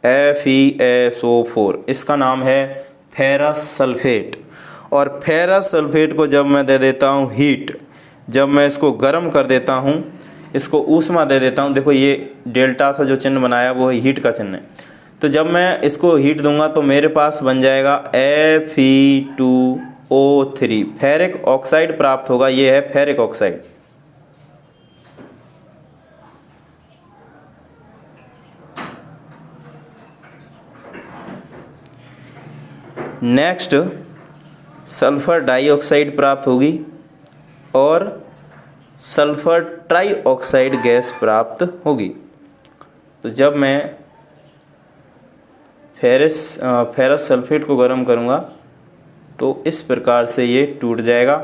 FeSO4, इसका नाम है फेरस सल्फेट। और फेरस सल्फेट को जब मैं दे देता हूँ हीट, जब मैं इसको गर्म कर देता हूँ, इसको ऊष्मा दे देता हूँ, देखो ये डेल्टा सा जो चिन्ह बनाया वो हीट का चिन्ह है। तो जब मैं इसको हीट दूंगा तो मेरे पास बन जाएगा Fe2O3, फेरिक ऑक्साइड प्राप्त होगा। ये है ferric oxide. Next sulphur dioxide प्राप्त होगी और सल्फर ट्राइऑक्साइड गैस प्राप्त होगी। तो जब मैं फेरस सल्फेट को गर्म करूंगा तो इस प्रकार से ये टूट जाएगा।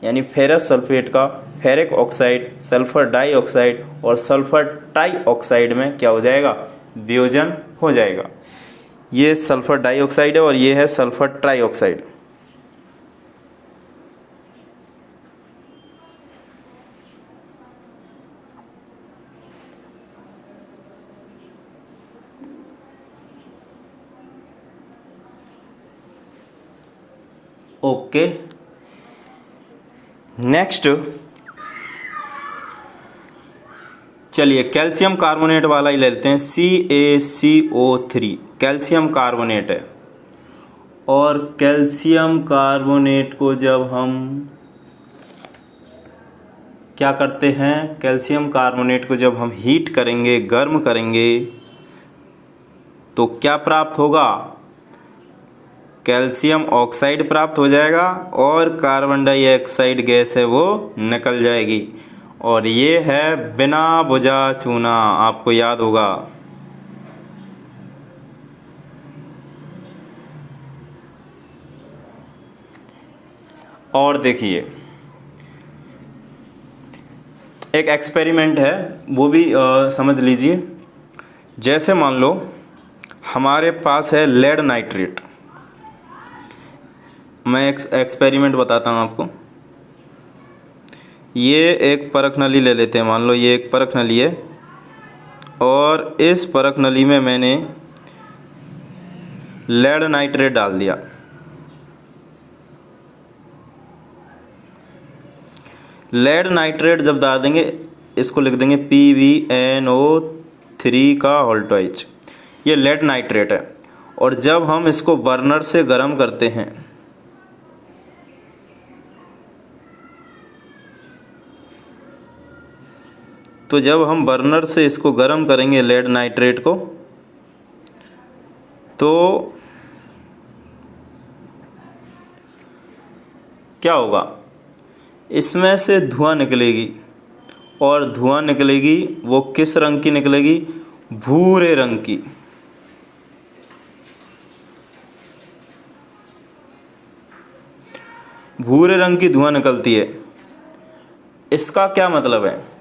यानी फेरस सल्फेट का फेरिक ऑक्साइड, सल्फर डाइऑक्साइड और सल्फर ट्राइऑक्साइड में क्या हो जाएगा? वियोजन हो जाएगा। ये सल्फर डाइऑक्साइड है और ये है सल्फर ट्राइऑक्साइड। ओके, नेक्स्ट चलिए कैल्शियम कार्बोनेट वाला ही ले लेते हैं। CaCO3 कैल्शियम कार्बोनेट है। और कैल्शियम कार्बोनेट को जब हम क्या करते हैं, कैल्शियम कार्बोनेट को जब हम हीट करेंगे, गर्म करेंगे, तो क्या प्राप्त होगा? कैल्शियम ऑक्साइड प्राप्त हो जाएगा और कार्बन डाइऑक्साइड गैस है वो निकल जाएगी। और ये है बिना बुझा चूना, आपको याद होगा। और देखिए एक एक्सपेरिमेंट है, वो भी समझ लीजिए। जैसे मान लो हमारे पास है लेड नाइट्रेट। मैं एक्सपेरिमेंट बताता हूँ आपको। ये एक परख नली ले लेते हैं, मान लो ये एक परख नली है और इस परख नली में मैंने लेड नाइट्रेट डाल दिया। लेड नाइट्रेट जब डाल देंगे, इसको लिख देंगे PbNO3 का होल्टोइच। ये लेड नाइट्रेट है और जब हम इसको बर्नर से गर्म करते हैं तो जब हम बर्नर से इसको गर्म करेंगे लेड नाइट्रेट को, तो क्या होगा, इसमें से धुआं निकलेगी और धुआं निकलेगी वो किस रंग की निकलेगी, भूरे रंग की। भूरे रंग की धुआं निकलती है। इसका क्या मतलब है,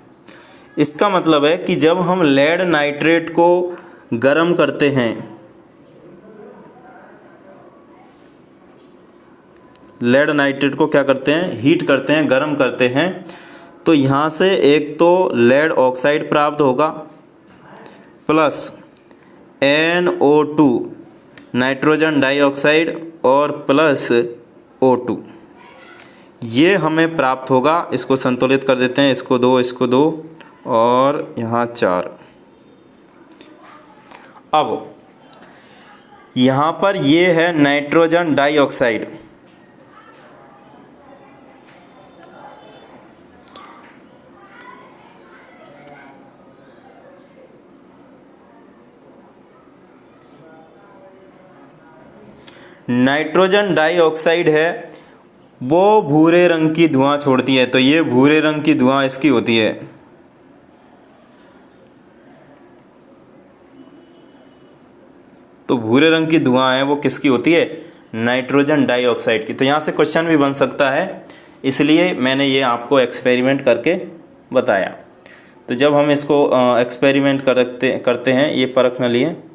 इसका मतलब है कि जब हम लेड नाइट्रेट को गर्म करते हैं, लेड नाइट्रेट को क्या करते हैं, हीट करते हैं, गर्म करते हैं, तो यहाँ से एक तो लेड ऑक्साइड प्राप्त होगा प्लस NO2 नाइट्रोजन डाइऑक्साइड और प्लस O2, ये हमें प्राप्त होगा। इसको संतुलित कर देते हैं, इसको 2 इसको 2 और यहाँ 4। अब यहाँ पर ये है नाइट्रोजन डाइऑक्साइड, नाइट्रोजन डाइऑक्साइड है, वो भूरे रंग की धुआं छोड़ती है। तो ये भूरे रंग की धुआं इसकी होती है। तो भूरे रंग की धुआं है वो किसकी होती है, नाइट्रोजन डाइऑक्साइड की। तो यहाँ से क्वेश्चन भी बन सकता है, इसलिए मैंने ये आपको एक्सपेरिमेंट करके बताया। तो जब हम इसको एक्सपेरिमेंट करते हैं, ये परख नली है,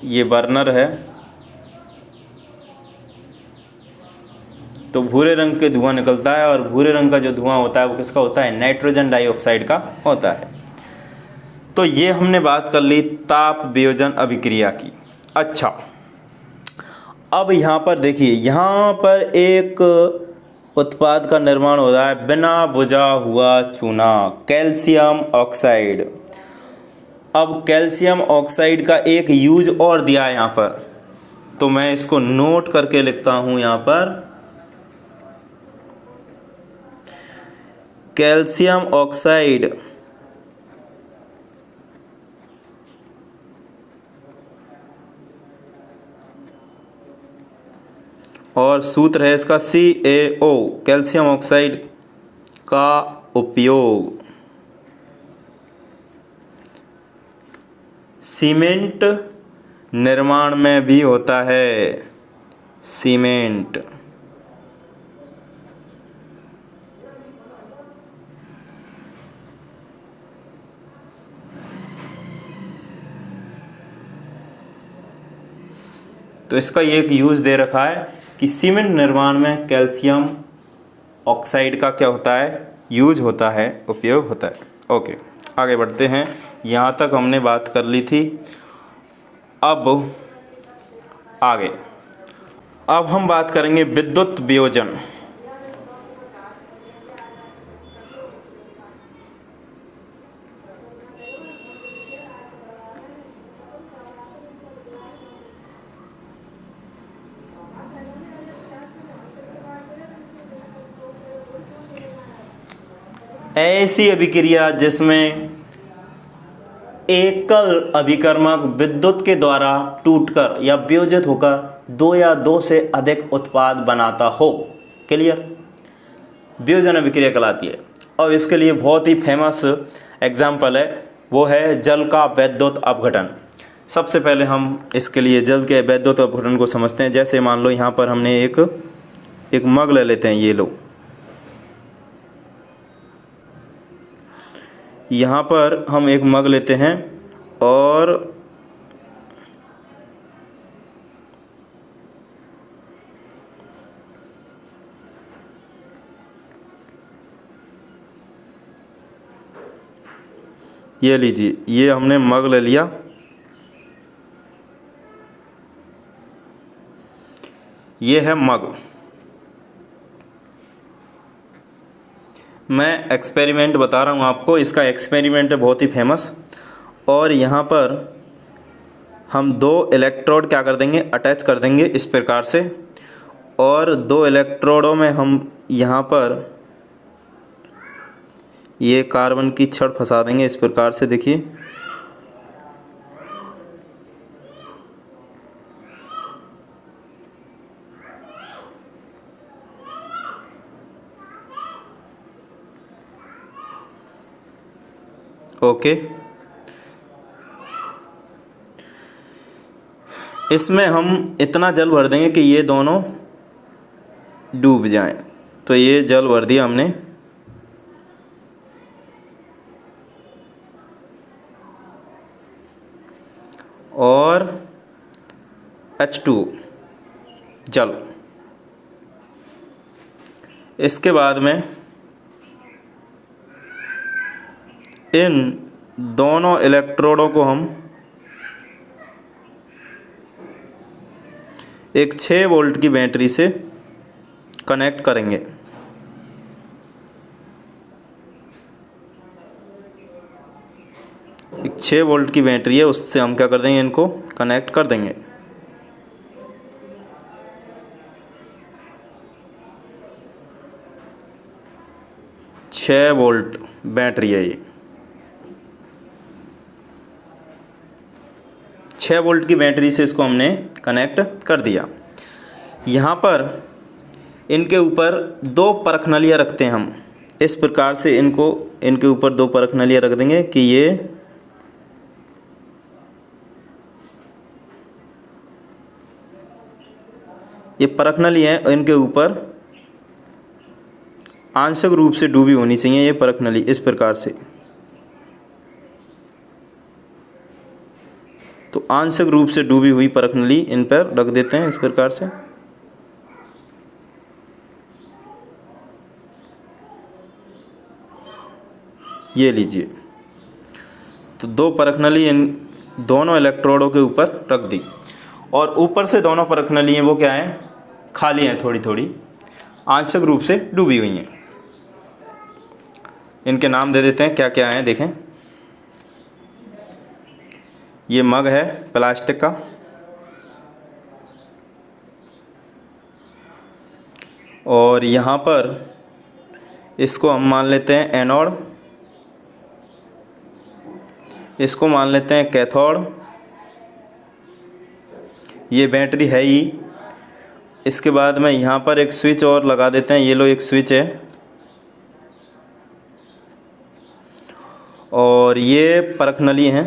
ये बर्नर है, तो भूरे रंग के धुआं निकलता है और भूरे रंग का जो धुआं होता है वो किसका होता है, नाइट्रोजन डाइऑक्साइड का होता है। तो ये हमने बात कर ली ताप वियोजन अभिक्रिया की। अच्छा, अब यहाँ पर देखिए, यहाँ पर एक उत्पाद का निर्माण हो रहा है बिना बुझा हुआ चूना, कैल्शियम ऑक्साइड। अब कैल्शियम ऑक्साइड का एक यूज और दिया है यहाँ पर, तो मैं इसको नोट करके लिखता हूँ यहाँ पर, कैल्शियम ऑक्साइड और सूत्र है इसका CaO, कैल्शियम ऑक्साइड का उपयोग सीमेंट निर्माण में भी होता है। सीमेंट तो इसका ये एक यूज़ दे रखा है कि सीमेंट निर्माण में कैल्शियम ऑक्साइड का क्या होता है, यूज होता है, उपयोग होता है। ओके, आगे बढ़ते हैं। यहाँ तक हमने बात कर ली थी। अब आगे हम बात करेंगे विद्युत वियोजन। ऐसी अभिक्रिया जिसमें एकल अभिकर्मक विद्युत के द्वारा टूटकर या वियोजित होकर 2 या 2 से अधिक उत्पाद बनाता हो, क्लियर, वियोजन अभिक्रिया कहलाती है। और इसके लिए बहुत ही फेमस एग्जाम्पल है, वो है जल का वैद्युत अपघटन। सबसे पहले हम इसके लिए जल के वैद्युत अपघटन को समझते हैं। जैसे मान लो यहाँ पर हमने एक मग ले लेते हैं, ये लो, यहाँ पर हम एक मग लेते हैं और ये लीजिए, ये हमने मग ले लिया। ये है मग। मैं एक्सपेरिमेंट बता रहा हूँ आपको, इसका एक्सपेरिमेंट है बहुत ही फेमस। और यहाँ पर हम 2 इलेक्ट्रोड क्या कर देंगे, अटैच कर देंगे इस प्रकार से। और 2 इलेक्ट्रोडों में हम यहाँ पर ये कार्बन की छड़ फंसा देंगे इस प्रकार से, देखिए। ओके, इसमें हम इतना जल भर देंगे कि ये दोनों डूब जाएं। तो ये जल भर दिया हमने। और H2 जल। इसके बाद में इन दोनों इलेक्ट्रोडों को हम एक 6 वोल्ट की बैटरी से कनेक्ट करेंगे। एक 6 वोल्ट की बैटरी है, उससे हम क्या कर देंगे, इनको कनेक्ट कर देंगे। छः वोल्ट बैटरी है ये। 6 वोल्ट की बैटरी से इसको हमने कनेक्ट कर दिया। यहाँ पर इनके ऊपर 2 परख नलियाँ रखते हैं हम। इस प्रकार से इनके ऊपर 2 परख नलियाँ रख देंगे कि ये परख नली है, इनके ऊपर आंशिक रूप से डूबी होनी चाहिए ये परख नली, इस प्रकार से। तो आंशिक रूप से डूबी हुई परख नली इन पर रख देते हैं इस प्रकार से। ये लीजिए, तो 2 परख नली इन दोनों इलेक्ट्रोडों के ऊपर रख दी। और ऊपर से दोनों परख नली हैं वो क्या हैं, खाली हैं, थोड़ी थोड़ी आंशिक रूप से डूबी हुई हैं। इनके नाम दे देते हैं क्या क्या हैं, देखें। ये मग है प्लास्टिक का। और यहाँ पर इसको हम मान लेते हैं एनोड, इसको मान लेते हैं कैथोड। ये बैटरी है ही। इसके बाद में यहाँ पर एक स्विच और लगा देते हैं, ये लो एक स्विच है। और ये परख नली हैं।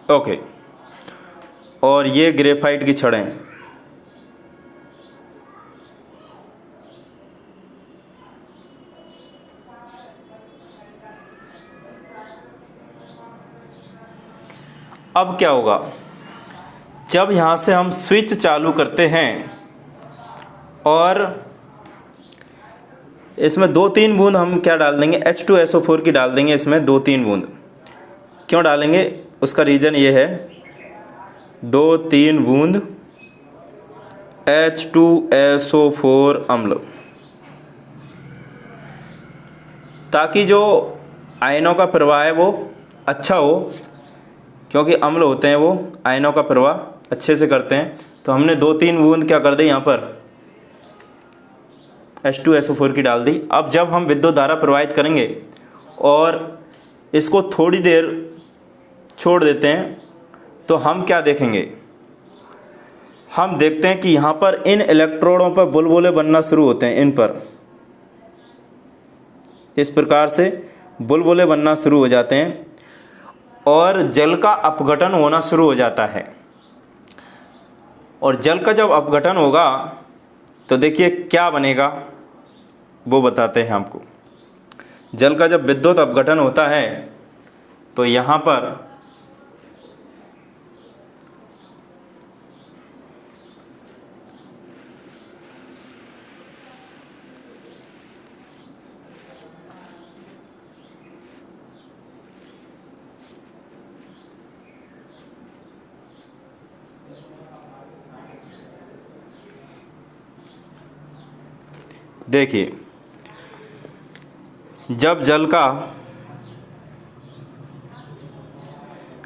ओके, और ये ग्रेफाइट की छड़ें हैं। अब क्या होगा, जब यहाँ से हम स्विच चालू करते हैं और इसमें 2-3 बूंद हम क्या डाल देंगे, H2SO4 की डाल देंगे इसमें 2-3 बूंद। क्यों डालेंगे, उसका रीज़न ये है, 2-3 बूंद H2SO4 अम्ल, ताकि जो आयनों का प्रवाह है वो अच्छा हो। क्योंकि अम्ल होते हैं वो आयनों का प्रवाह अच्छे से करते हैं। तो हमने 2-3 बूंद क्या कर दी, यहाँ पर H2SO4 की डाल दी। अब जब हम विद्युत धारा प्रवाहित करेंगे और इसको थोड़ी देर छोड़ देते हैं तो हम क्या देखेंगे, हम देखते हैं कि यहाँ पर इन इलेक्ट्रोडों पर बुलबुले बनना शुरू होते हैं। इन पर इस प्रकार से बुलबुले बनना शुरू हो जाते हैं और जल का अपघटन होना शुरू हो जाता है। और जल का जब अपघटन होगा तो देखिए क्या बनेगा वो बताते हैं आपको। जल का जब विद्युत अपघटन होता है तो यहाँ पर देखिए, जब जल का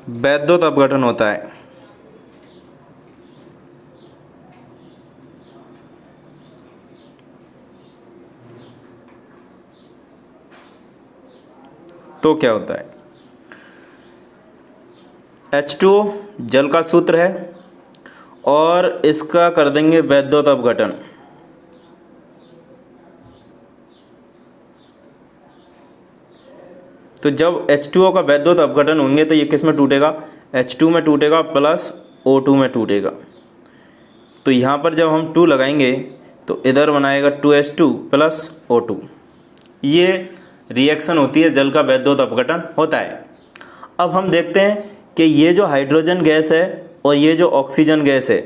विद्युत अपघटन होता है तो क्या होता है। H2O जल का सूत्र है और इसका कर देंगे विद्युत अपघटन। तो जब H2O का वैद्युत अपघटन होंगे तो ये किस में टूटेगा, H2 में टूटेगा प्लस O2 में टूटेगा। तो यहाँ पर जब हम 2 लगाएंगे तो इधर बनाएगा 2H2 प्लस O2। ये रिएक्शन होती है, जल का वैद्युत अपघटन होता है। अब हम देखते हैं कि ये जो हाइड्रोजन गैस है और ये जो ऑक्सीजन गैस है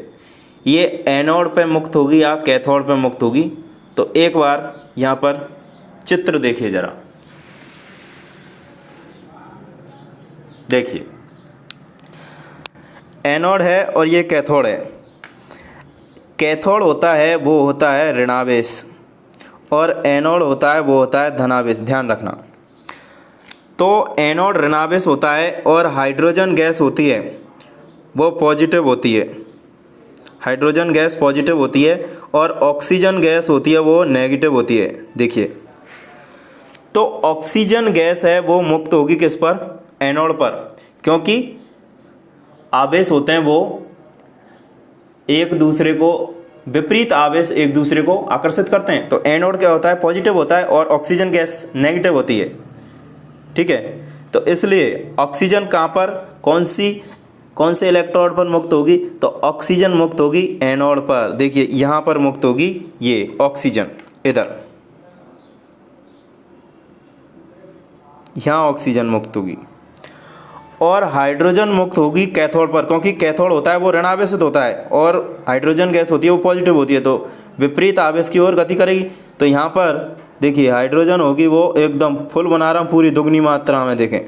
ये एनोड पे मुक्त होगी या कैथोड पे मुक्त होगी। तो एक बार यहाँ पर चित्र देखिए ज़रा, देखिए एनोड है और ये कैथोड है। कैथोड होता है वो होता है ऋणावेश और एनोड होता है वो होता है धनावेश, ध्यान रखना। तो एनोड ऋणावेश होता है और हाइड्रोजन गैस होती है वो पॉजिटिव होती है, हाइड्रोजन गैस पॉजिटिव होती है और ऑक्सीजन गैस होती है वो नेगेटिव होती है। देखिए, तो ऑक्सीजन गैस है वो मुक्त होगी किस पर, एनोड पर, क्योंकि आवेश होते हैं वो एक दूसरे को, विपरीत आवेश एक दूसरे को आकर्षित करते हैं। तो एनोड क्या होता है, पॉजिटिव होता है और ऑक्सीजन गैस नेगेटिव होती है, ठीक है। तो इसलिए ऑक्सीजन कहाँ पर, कौन से इलेक्ट्रोड पर मुक्त होगी, तो ऑक्सीजन मुक्त होगी एनोड पर। देखिए यहाँ पर मुक्त होगी ये ऑक्सीजन, इधर यहाँ ऑक्सीजन मुक्त होगी और हाइड्रोजन मुक्त होगी कैथोड पर, क्योंकि कैथोड होता है वो ऋणावेशित होता है और हाइड्रोजन गैस होती है वो पॉजिटिव होती है, तो विपरीत आवेश की ओर गति करेगी। तो यहाँ पर देखिए हाइड्रोजन होगी वो एकदम फुल बना रहा हूँ पूरी दुगनी मात्रा में। देखें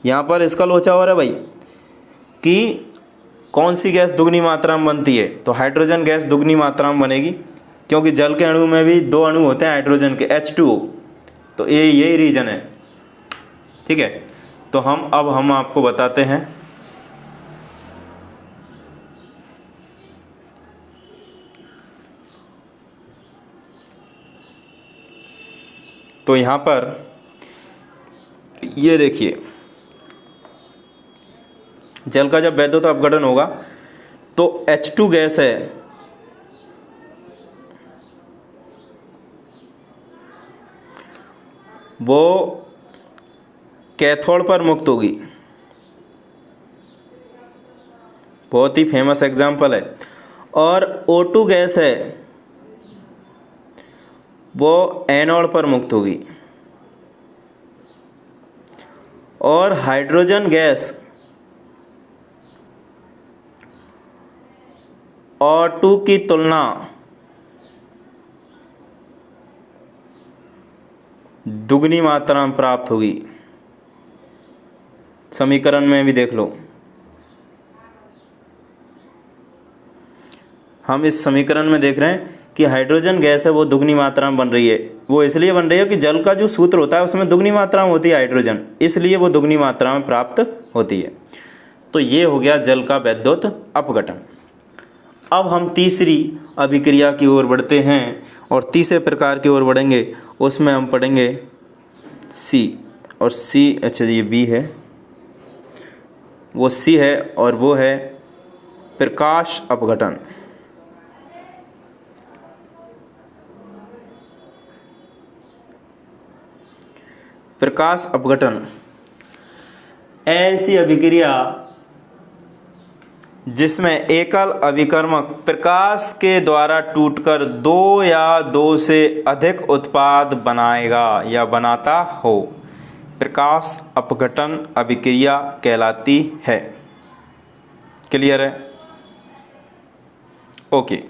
यहाँ पर इसका लोचा हो रहा है भाई कि कौन सी गैस दुगनी मात्रा में बनती है, तो हाइड्रोजन गैस दुगनी मात्रा में बनेगी, क्योंकि जल के अणु में भी 2 अणु होते हैं हाइड्रोजन के, H2O। तो यही रीज़न है, ठीक है। तो हम आपको बताते हैं तो यहाँ पर ये देखिए, जल का जब वैद्युत अपघटन होगा तो H2 गैस है वो कैथोड पर मुक्त होगी, बहुत ही फेमस एग्जाम्पल है। और O2 गैस है वो एनोड पर मुक्त होगी और हाइड्रोजन गैस O2 की तुलना दुगनी मात्रा में प्राप्त होगी। समीकरण में भी देख लो, हम इस समीकरण में देख रहे हैं कि हाइड्रोजन गैस है वो दुगनी मात्रा में बन रही है। वो इसलिए बन रही है कि जल का जो सूत्र होता है उसमें दुगनी मात्रा में होती है हाइड्रोजन, इसलिए वो दुगनी मात्रा में प्राप्त होती है। तो ये हो गया जल का वैद्युत अपघटन। अब हम तीसरी अभिक्रिया की ओर बढ़ते हैं और तीसरे प्रकार की ओर बढ़ेंगे, उसमें हम पढ़ेंगे सी और सी, अच्छा ये बी है, वो सी है और वो है प्रकाश अपघटन। प्रकाश अपघटन ऐसी अभिक्रिया जिसमें एकल अभिकर्मक प्रकाश के द्वारा टूटकर दो या दो से अधिक उत्पाद बनाएगा या बनाता हो, प्रकाश अपघटन अभिक्रिया कहलाती है। क्लियर है? ओके,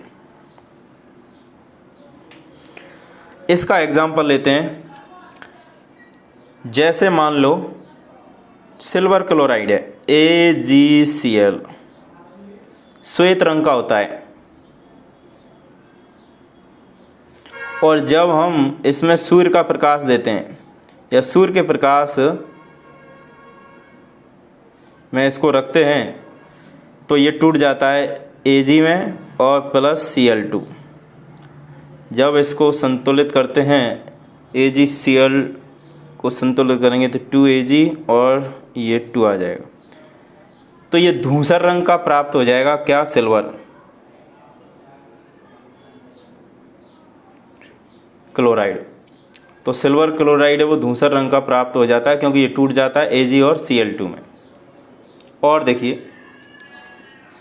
इसका एग्जाम्पल लेते हैं। जैसे मान लो सिल्वर क्लोराइड है, AgCl, श्वेत रंग का होता है, और जब हम इसमें सूर्य का प्रकाश देते हैं या सूर्य के प्रकाश में इसको रखते हैं तो ये टूट जाता है Ag में और प्लस Cl2। जब इसको संतुलित करते हैं, AgCl को संतुलित करेंगे तो 2Ag और ये 2 आ जाएगा, तो ये धूसर रंग का प्राप्त हो जाएगा। क्या? Silver chloride. तो सिल्वर क्लोराइड है वो धूसर रंग का प्राप्त हो जाता है क्योंकि ये टूट जाता है Ag और Cl2 में। और देखिए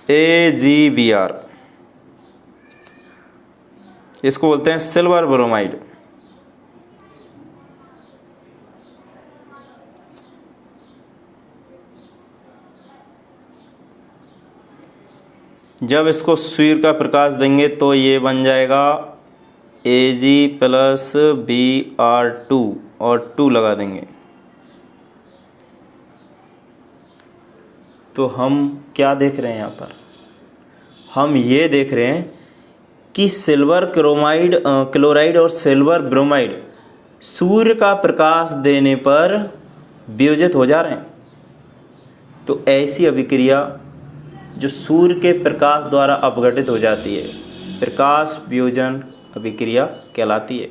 AgBr, इसको बोलते हैं सिल्वर ब्रोमाइड। जब इसको सूर्य का प्रकाश देंगे तो ये बन जाएगा Ag प्लस Br2 और 2 लगा देंगे तो हम क्या देख रहे हैं यहाँ पर? हम ये देख रहे हैं कि सिल्वर क्लोराइड और सिल्वर ब्रोमाइड सूर्य का प्रकाश देने पर वियोजित हो जा रहे हैं। तो ऐसी अभिक्रिया जो सूर्य के प्रकाश द्वारा अपघटित हो जाती है, प्रकाश वियोजन अभिक्रिया कहलाती है।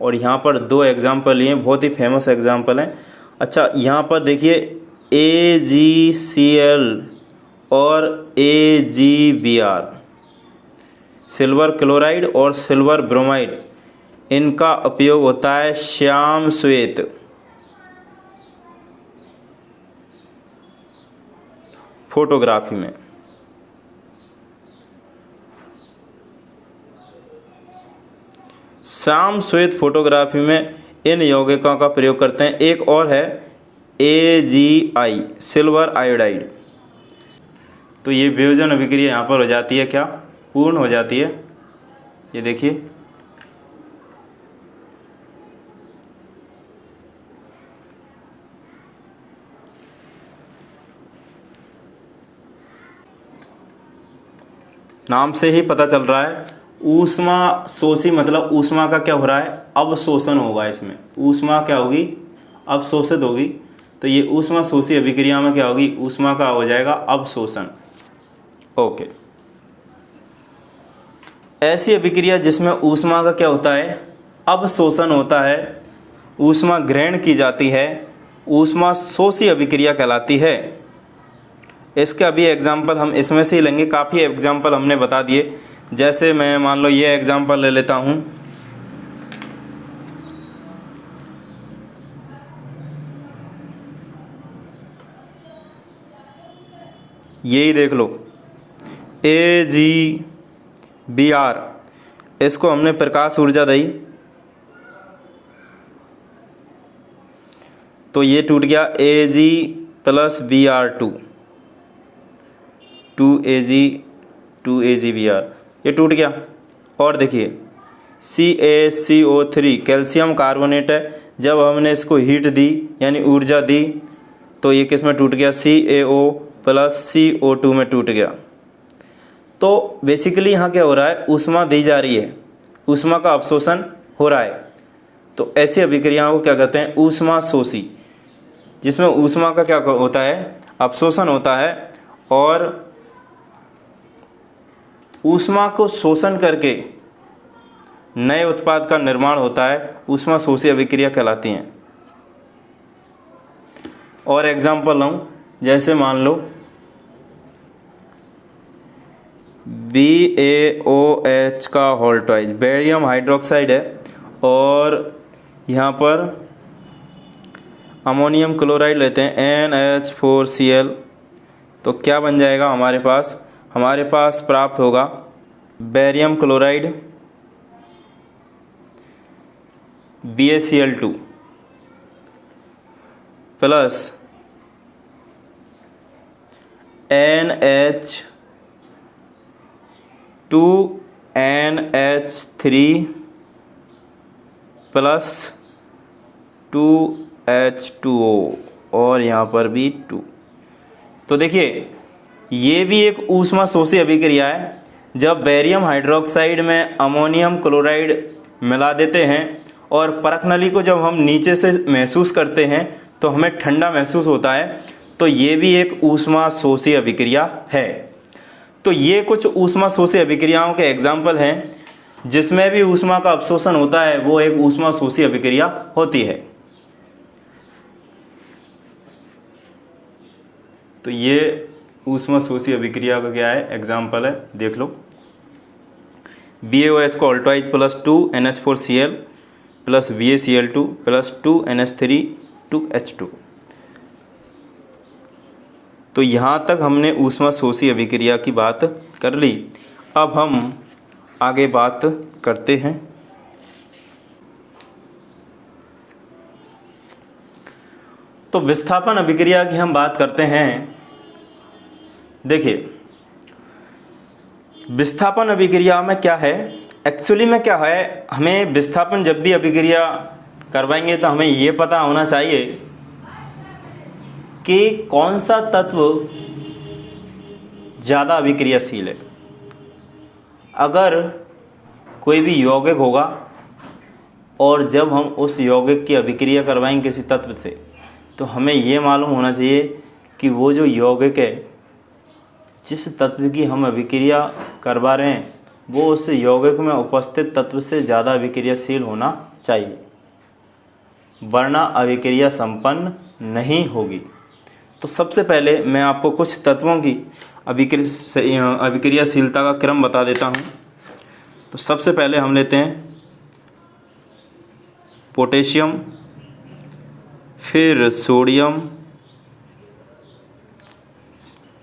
और यहाँ पर 2 एग्जाम्पल लिए, बहुत ही फेमस एग्जाम्पल हैं। अच्छा, यहाँ पर देखिए AgCl और AgBr, सिल्वर क्लोराइड और सिल्वर ब्रोमाइड, इनका उपयोग होता है श्याम श्वेत फोटोग्राफी में। श्याम श्वेत फोटोग्राफी में इन यौगिकों का प्रयोग करते हैं। एक और है AgI, सिल्वर आयोडाइड। तो ये वियोजन अभिक्रिया यहाँ पर हो जाती है, क्या? पूर्ण हो जाती है। ये देखिए नाम से ही पता चल रहा है, ऊष्मा शोषी, मतलब ऊष्मा का क्या हो रहा है? अवशोषण होगा। इसमें ऊष्मा क्या होगी? अवशोषित होगी। तो ये ऊष्मा शोषी अभिक्रिया में क्या होगी? ऊष्मा का हो जाएगा अवशोषण। ओके, ऐसी अभिक्रिया जिसमें ऊष्मा का क्या होता है? अवशोषण होता है, ऊष्मा ग्रहण की जाती है, ऊष्मा शोषी अभिक्रिया कहलाती है। इसके अभी एग्जाम्पल हम इसमें से ही लेंगे, काफ़ी एग्जाम्पल हमने बता दिए। जैसे मैं मान लो ये एग्जाम्पल ले लेता हूँ, यही देख लो AgBr, इसको हमने प्रकाश ऊर्जा दी तो ये टूट गया Ag plus Br2, 2Ag 2AgBr, ये टूट गया। और देखिए CaCO3 कैल्शियम कार्बोनेट है, जब हमने इसको हीट दी यानी ऊर्जा दी तो ये किस में टूट गया? CaO प्लस CO2 में टूट गया। तो बेसिकली यहाँ क्या हो रहा है? ऊष्मा दी जा रही है, ऊष्मा का अवशोषण हो रहा है। तो ऐसी अभिक्रियाओं को क्या कहते हैं? ऊष्मा शोषी, जिसमें ऊष्मा का क्या होता है? अवशोषण होता है और ऊष्मा को शोषण करके नए उत्पाद का निर्माण होता है, ऊष्मा शोषी अभिक्रिया कहलाती हैं। और एग्जाम्पल लूँ, जैसे मान लो BaOH का होल ट्वाइस, बेरियम हाइड्रोक्साइड है, और यहाँ पर अमोनियम क्लोराइड लेते हैं NH4Cl, तो क्या बन जाएगा हमारे पास? हमारे पास प्राप्त होगा barium chloride BaCl2 plus NH2NH3 plus 2H2O और यहाँ पर भी 2। तो देखिए ये भी एक ऊष्मा शोषी अभिक्रिया है। जब बेरियम हाइड्रोक्साइड में अमोनियम क्लोराइड मिला देते हैं और परख नली को जब हम नीचे से महसूस करते हैं तो हमें ठंडा महसूस होता है, तो ये भी एक ऊष्मा शोषी अभिक्रिया है। तो ये कुछ ऊष्मा शोषी अभिक्रियाओं के एग्जाम्पल हैं जिसमें भी ऊष्मा का अवशोषण होता है, वो एक ऊष्मा शोषी अभिक्रिया होती है। तो ये ऊष्मा शोषी अभिक्रिया का क्या है, एग्जाम्पल है, देख लो। BaOH को ऑल्टोइज plus 2NH4Cl plus BaCl2 plus 2NH3 2H2। तो यहाँ तक हमने ऊष्मा शोषी अभिक्रिया की बात कर ली। अब हम आगे बात करते हैं तो विस्थापन अभिक्रिया की हम बात करते हैं। देखिए विस्थापन अभिक्रिया में क्या है, एक्चुअली में क्या है, हमें विस्थापन जब भी अभिक्रिया करवाएंगे तो हमें ये पता होना चाहिए कि कौन सा तत्व ज़्यादा अभिक्रियाशील है। अगर कोई भी यौगिक होगा और जब हम उस यौगिक की अभिक्रिया करवाएंगे किसी तत्व से, तो हमें ये मालूम होना चाहिए कि वो जो यौगिक है, जिस तत्व की हम अभिक्रिया करवा रहे हैं, वो उस यौगिक में उपस्थित तत्व से ज़्यादा अभिक्रियाशील होना चाहिए, वरना अभिक्रिया संपन्न नहीं होगी। तो सबसे पहले मैं आपको कुछ तत्वों की अभिक्रियाशीलता का क्रम बता देता हूँ। तो सबसे पहले हम लेते हैं पोटेशियम, फिर सोडियम,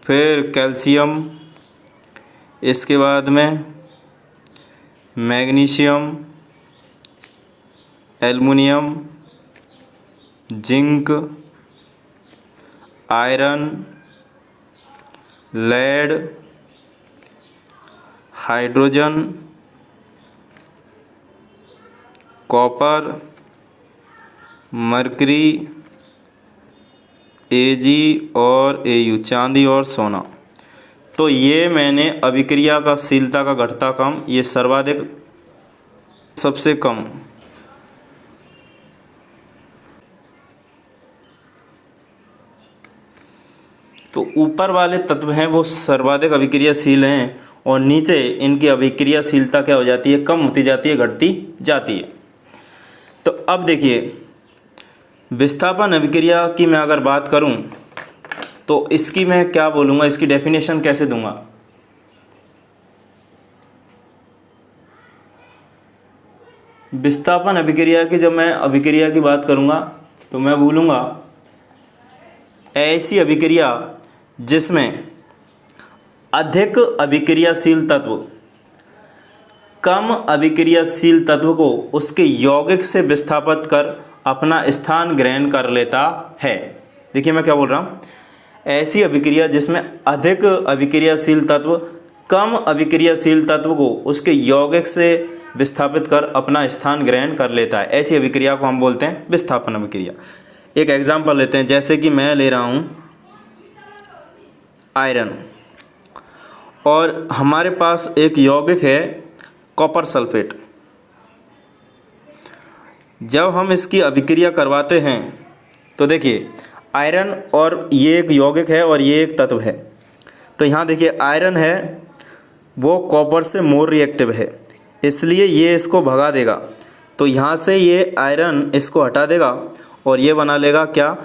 फिर कैल्शियम, इसके बाद में magnesium, aluminium, zinc, iron, lead, hydrogen, copper, mercury, Ag और Au, चांदी और सोना। तो ये मैंने अभिक्रिया का शीलता का घटता क्रम, ये सर्वाधिक सबसे कम, तो ऊपर वाले तत्व हैं वो सर्वाधिक अभिक्रियाशील हैं और नीचे इनकी अभिक्रियाशीलता क्या हो जाती है, कम होती जाती है, घटती जाती है। तो अब देखिए विस्थापन अभिक्रिया की मैं अगर बात करूं तो इसकी मैं क्या बोलूँगा, इसकी डेफिनेशन कैसे दूंगा। विस्थापन अभिक्रिया की जब मैं अभिक्रिया की बात करूंगा तो मैं बोलूँगा ऐसी अभिक्रिया जिसमें अधिक अभिक्रियाशील तत्व कम अभिक्रियाशील तत्व को उसके यौगिक से विस्थापित कर अपना स्थान ग्रहण कर लेता है। देखिए मैं क्या बोल रहा हूँ, ऐसी अभिक्रिया जिसमें अधिक अभिक्रियाशील तत्व कम अभिक्रियाशील तत्व को उसके यौगिक से विस्थापित कर अपना स्थान ग्रहण कर लेता है, ऐसी अभिक्रिया को हम बोलते हैं विस्थापन अभिक्रिया। एक एग्जाम्पल लेते हैं, जैसे कि मैं ले रहा हूँ आयरन और हमारे पास एक यौगिक है कॉपर सल्फेट। जब हम इसकी अभिक्रिया करवाते हैं तो देखिए आयरन और ये एक यौगिक है और ये एक तत्व है। तो यहाँ देखिए आयरन है वो कॉपर से मोर रिएक्टिव है, इसलिए ये इसको भगा देगा। तो यहाँ से ये आयरन इसको हटा देगा और ये बना लेगा क्या,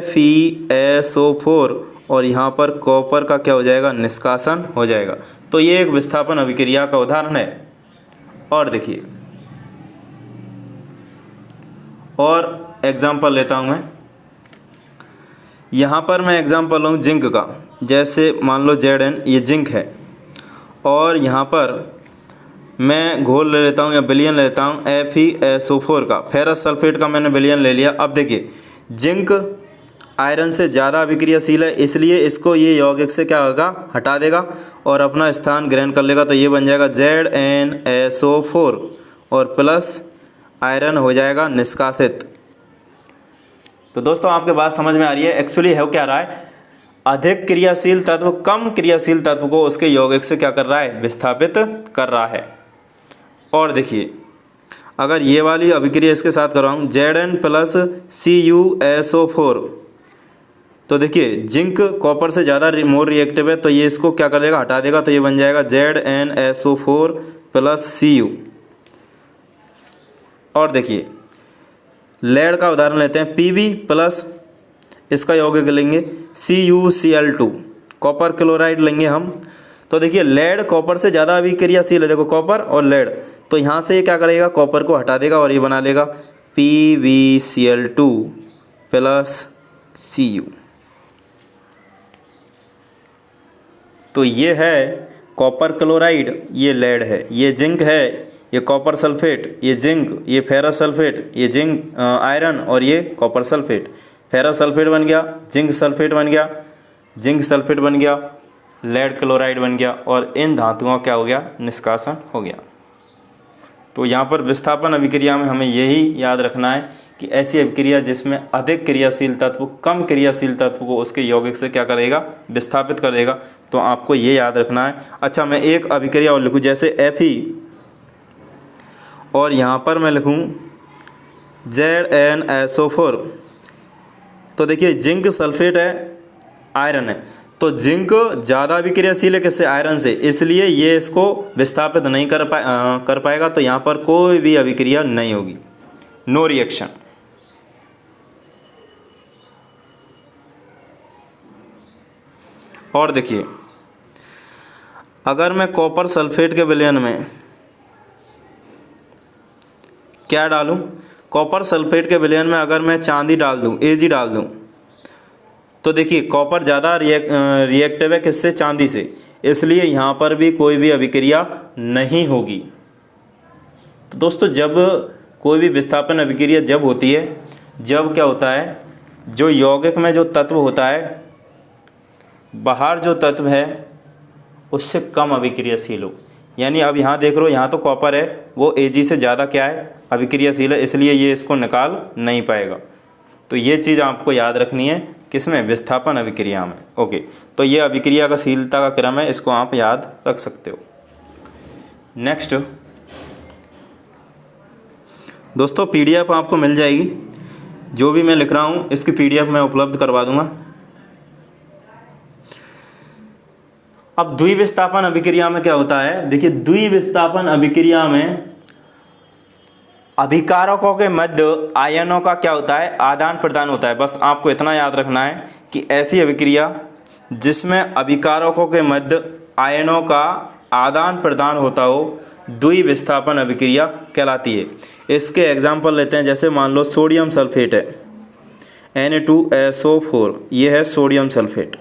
FeSO4 और यहाँ पर कॉपर का क्या हो जाएगा, निष्कासन हो जाएगा। तो ये एक विस्थापन अभिक्रिया का उदाहरण है। और देखिए और एग्जाम्पल लेता हूँ मैं, यहाँ पर मैं एग्जाम्पल लूँ जिंक का। जैसे मान लो Zn ये जिंक है, और यहाँ पर मैं घोल ले लेता हूँ या विलयन ले लेता हूँ FeSO4 का, फेरस सल्फेट का मैंने विलयन ले लिया। अब देखिए जिंक आयरन से ज़्यादा अभिक्रियाशील है, इसलिए इसको ये यौगिक से क्या होगा, हटा देगा और अपना स्थान ग्रहण कर लेगा। तो ये बन जाएगा ZnSO4 और प्लस आयरन हो जाएगा निष्कासित। तो दोस्तों आपके बात समझ में आ रही है। एक्चुअली है क्या रहा है, अधिक क्रियाशील तत्व कम क्रियाशील तत्व को उसके यौगिक से क्या कर रहा है, विस्थापित कर रहा है। और देखिए अगर ये वाली अभिक्रिया इसके साथ कराऊँ Zn प्लस CuSO4, तो देखिए जिंक कॉपर से ज़्यादा मोर रिएक्टिव है, तो ये इसको क्या कर देगा, हटा देगा। तो ये बन जाएगा ZnSO4 प्लस Cu। और देखिए लेड का उदाहरण लेते हैं, Pb प्लस इसका यौगिक लेंगे CuCl2, कॉपर क्लोराइड लेंगे हम। तो देखिए लेड कॉपर से ज़्यादा अभिक्रियाशील है, देखो कॉपर और लेड, तो यहाँ से ये क्या करेगा, कॉपर को हटा देगा और ये बना लेगा PbCl2 प्लस Cu। तो ये है कॉपर क्लोराइड, ये लेड है, ये जिंक है, ये कॉपर सल्फेट, ये जिंक, ये फेरस सल्फेट, ये जिंक आयरन और ये कॉपर सल्फेट। फेरस सल्फेट बन गया, जिंक सल्फेट बन गया, जिंक सल्फेट बन गया, लेड क्लोराइड बन गया, और इन धातुओं का क्या हो गया, निष्कासन हो गया। तो यहाँ पर विस्थापन अभिक्रिया में हमें यही याद रखना है कि ऐसी अभिक्रिया जिसमें अधिक क्रियाशील तत्व कम क्रियाशील तत्व को उसके यौगिक से क्या करेगा, विस्थापित कर देगा। तो आपको ये याद रखना है। अच्छा मैं एक अभिक्रिया और लिखूँ, जैसे Fe और यहाँ पर मैं लिखूँ ZnSO4। तो देखिए जिंक सल्फेट है, आयरन है, तो जिंक ज़्यादा अभिक्रियाशील है किससे, आयरन से, इसलिए ये इसको विस्थापित नहीं कर पाएगा। तो यहाँ पर कोई भी अभिक्रिया नहीं होगी, नो रिएक्शन। और देखिए अगर मैं कॉपर सल्फेट के विलयन में क्या डालूं, कॉपर सल्फेट के विलयन में अगर मैं चांदी डाल दूं, Ag डाल दूं, तो देखिए कॉपर ज़्यादा रिएक्टिव है किससे, चांदी से, इसलिए यहाँ पर भी कोई भी अभिक्रिया नहीं होगी। तो दोस्तों जब कोई भी विस्थापन अभिक्रिया जब होती है, जब क्या होता है, जो यौगिक में जो तत्व होता है, बाहर जो तत्व है उससे कम अभिक्रियाशील हो। यानी अब यहाँ देख रहे हो, यहाँ तो कॉपर है, वो Ag से ज़्यादा क्या है, अभिक्रियाशील है, इसलिए ये इसको निकाल नहीं पाएगा। तो ये चीज़ आपको याद रखनी है, किसमें, विस्थापन अभिक्रिया में। ओके, तो ये अभिक्रिया का शीलता का क्रम है, इसको आप याद रख सकते हो। नेक्स्ट दोस्तों PDF आपको मिल जाएगी, जो भी मैं लिख रहा हूँ इसकी PDF मैं उपलब्ध करवा दूंगा। अब द्विविस्थापन अभिक्रिया में क्या होता है, देखिए द्विविस्थापन अभिक्रिया में अभिकारकों के मध्य आयनों का क्या होता है, आदान प्रदान होता है। बस आपको इतना याद रखना है कि ऐसी अभिक्रिया जिसमें अभिकारकों के मध्य आयनों का आदान प्रदान होता हो, द्विविस्थापन अभिक्रिया कहलाती है। इसके एग्जाम्पल लेते हैं, जैसे मान लो सोडियम सल्फेट है Na2SO4, ये है सोडियम सल्फेट।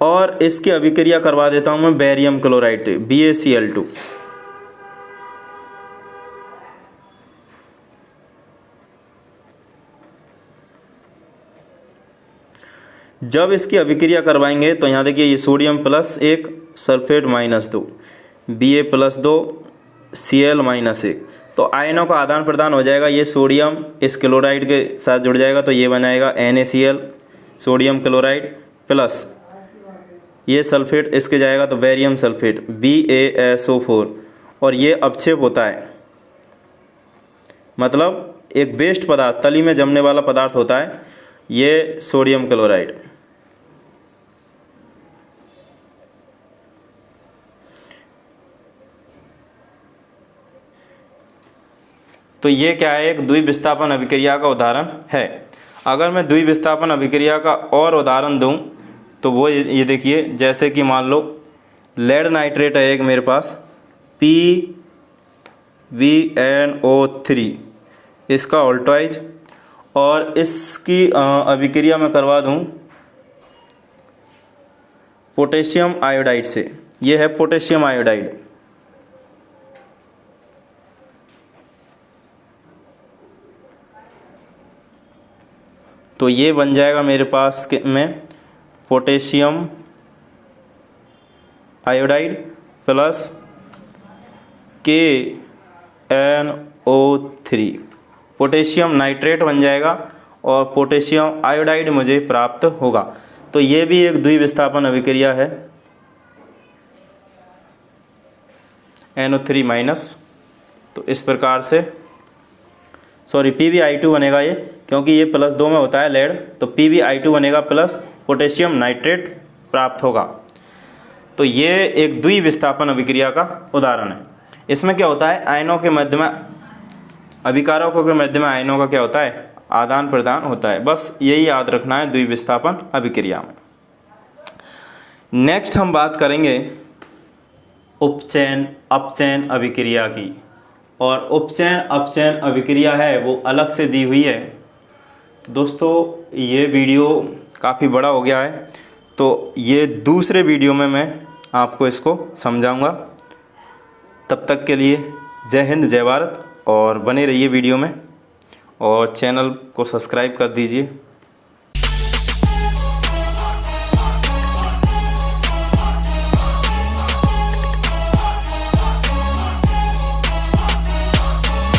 और इसकी अभिक्रिया करवा देता हूं मैं बेरियम क्लोराइड BaCl2। जब इसकी अभिक्रिया करवाएंगे तो यहाँ देखिए ये sodium plus 1 sulphate -2 Ba plus 2 Cl -1, तो आयनों का आदान प्रदान हो जाएगा। ये सोडियम इस क्लोराइड के साथ जुड़ जाएगा, तो ये बनाएगा NaCl सोडियम क्लोराइड प्लस ये सल्फेट इसके जाएगा तो बेरियम सल्फेट BaSO4, और ये अपक्षेप होता है, मतलब एक बेस्ट पदार्थ, तली में जमने वाला पदार्थ होता है ये सोडियम क्लोराइड। तो ये क्या है, एक द्विविस्थापन अभिक्रिया का उदाहरण है। अगर मैं द्विविस्थापन अभिक्रिया का और उदाहरण दूं तो वो ये देखिए, जैसे कि मान लो लेड नाइट्रेट है एक मेरे पास PbNO3, इसका ऑल्टवाइज, और इसकी अभिक्रिया मैं करवा दूं पोटेशियम आयोडाइड से। ये है पोटेशियम आयोडाइड। तो ये बन जाएगा मेरे पास में potassium iodide plus KNO3, potassium nitrate बन जाएगा और पोटेशियम आयोडाइड मुझे प्राप्त होगा। तो ये भी एक द्विविस्थापन अभिक्रिया है, NO3 माइनस। तो इस प्रकार से PbI2 बनेगा ये, क्योंकि ये +2 में होता है लेड, तो PbI2 बनेगा प्लस पोटेशियम नाइट्रेट प्राप्त होगा। तो ये एक द्विविस्थापन अभिक्रिया का उदाहरण है। इसमें क्या होता है, आयनों के मध्य में, अभिकारकों के मध्य में आयनों का क्या होता है, आदान प्रदान होता है। बस यही याद रखना है द्विविस्थापन अभिक्रिया में। नेक्स्ट हम बात करेंगे उपचयन अपचयन अभिक्रिया की, और उपचयन अपचयन अभिक्रिया है वो अलग से दी हुई है। तो दोस्तों ये वीडियो काफ़ी बड़ा हो गया है, तो ये दूसरे वीडियो में मैं आपको इसको समझाऊंगा। तब तक के लिए जय हिंद जय भारत, और बने रहिए वीडियो में, और चैनल को सब्सक्राइब कर दीजिए।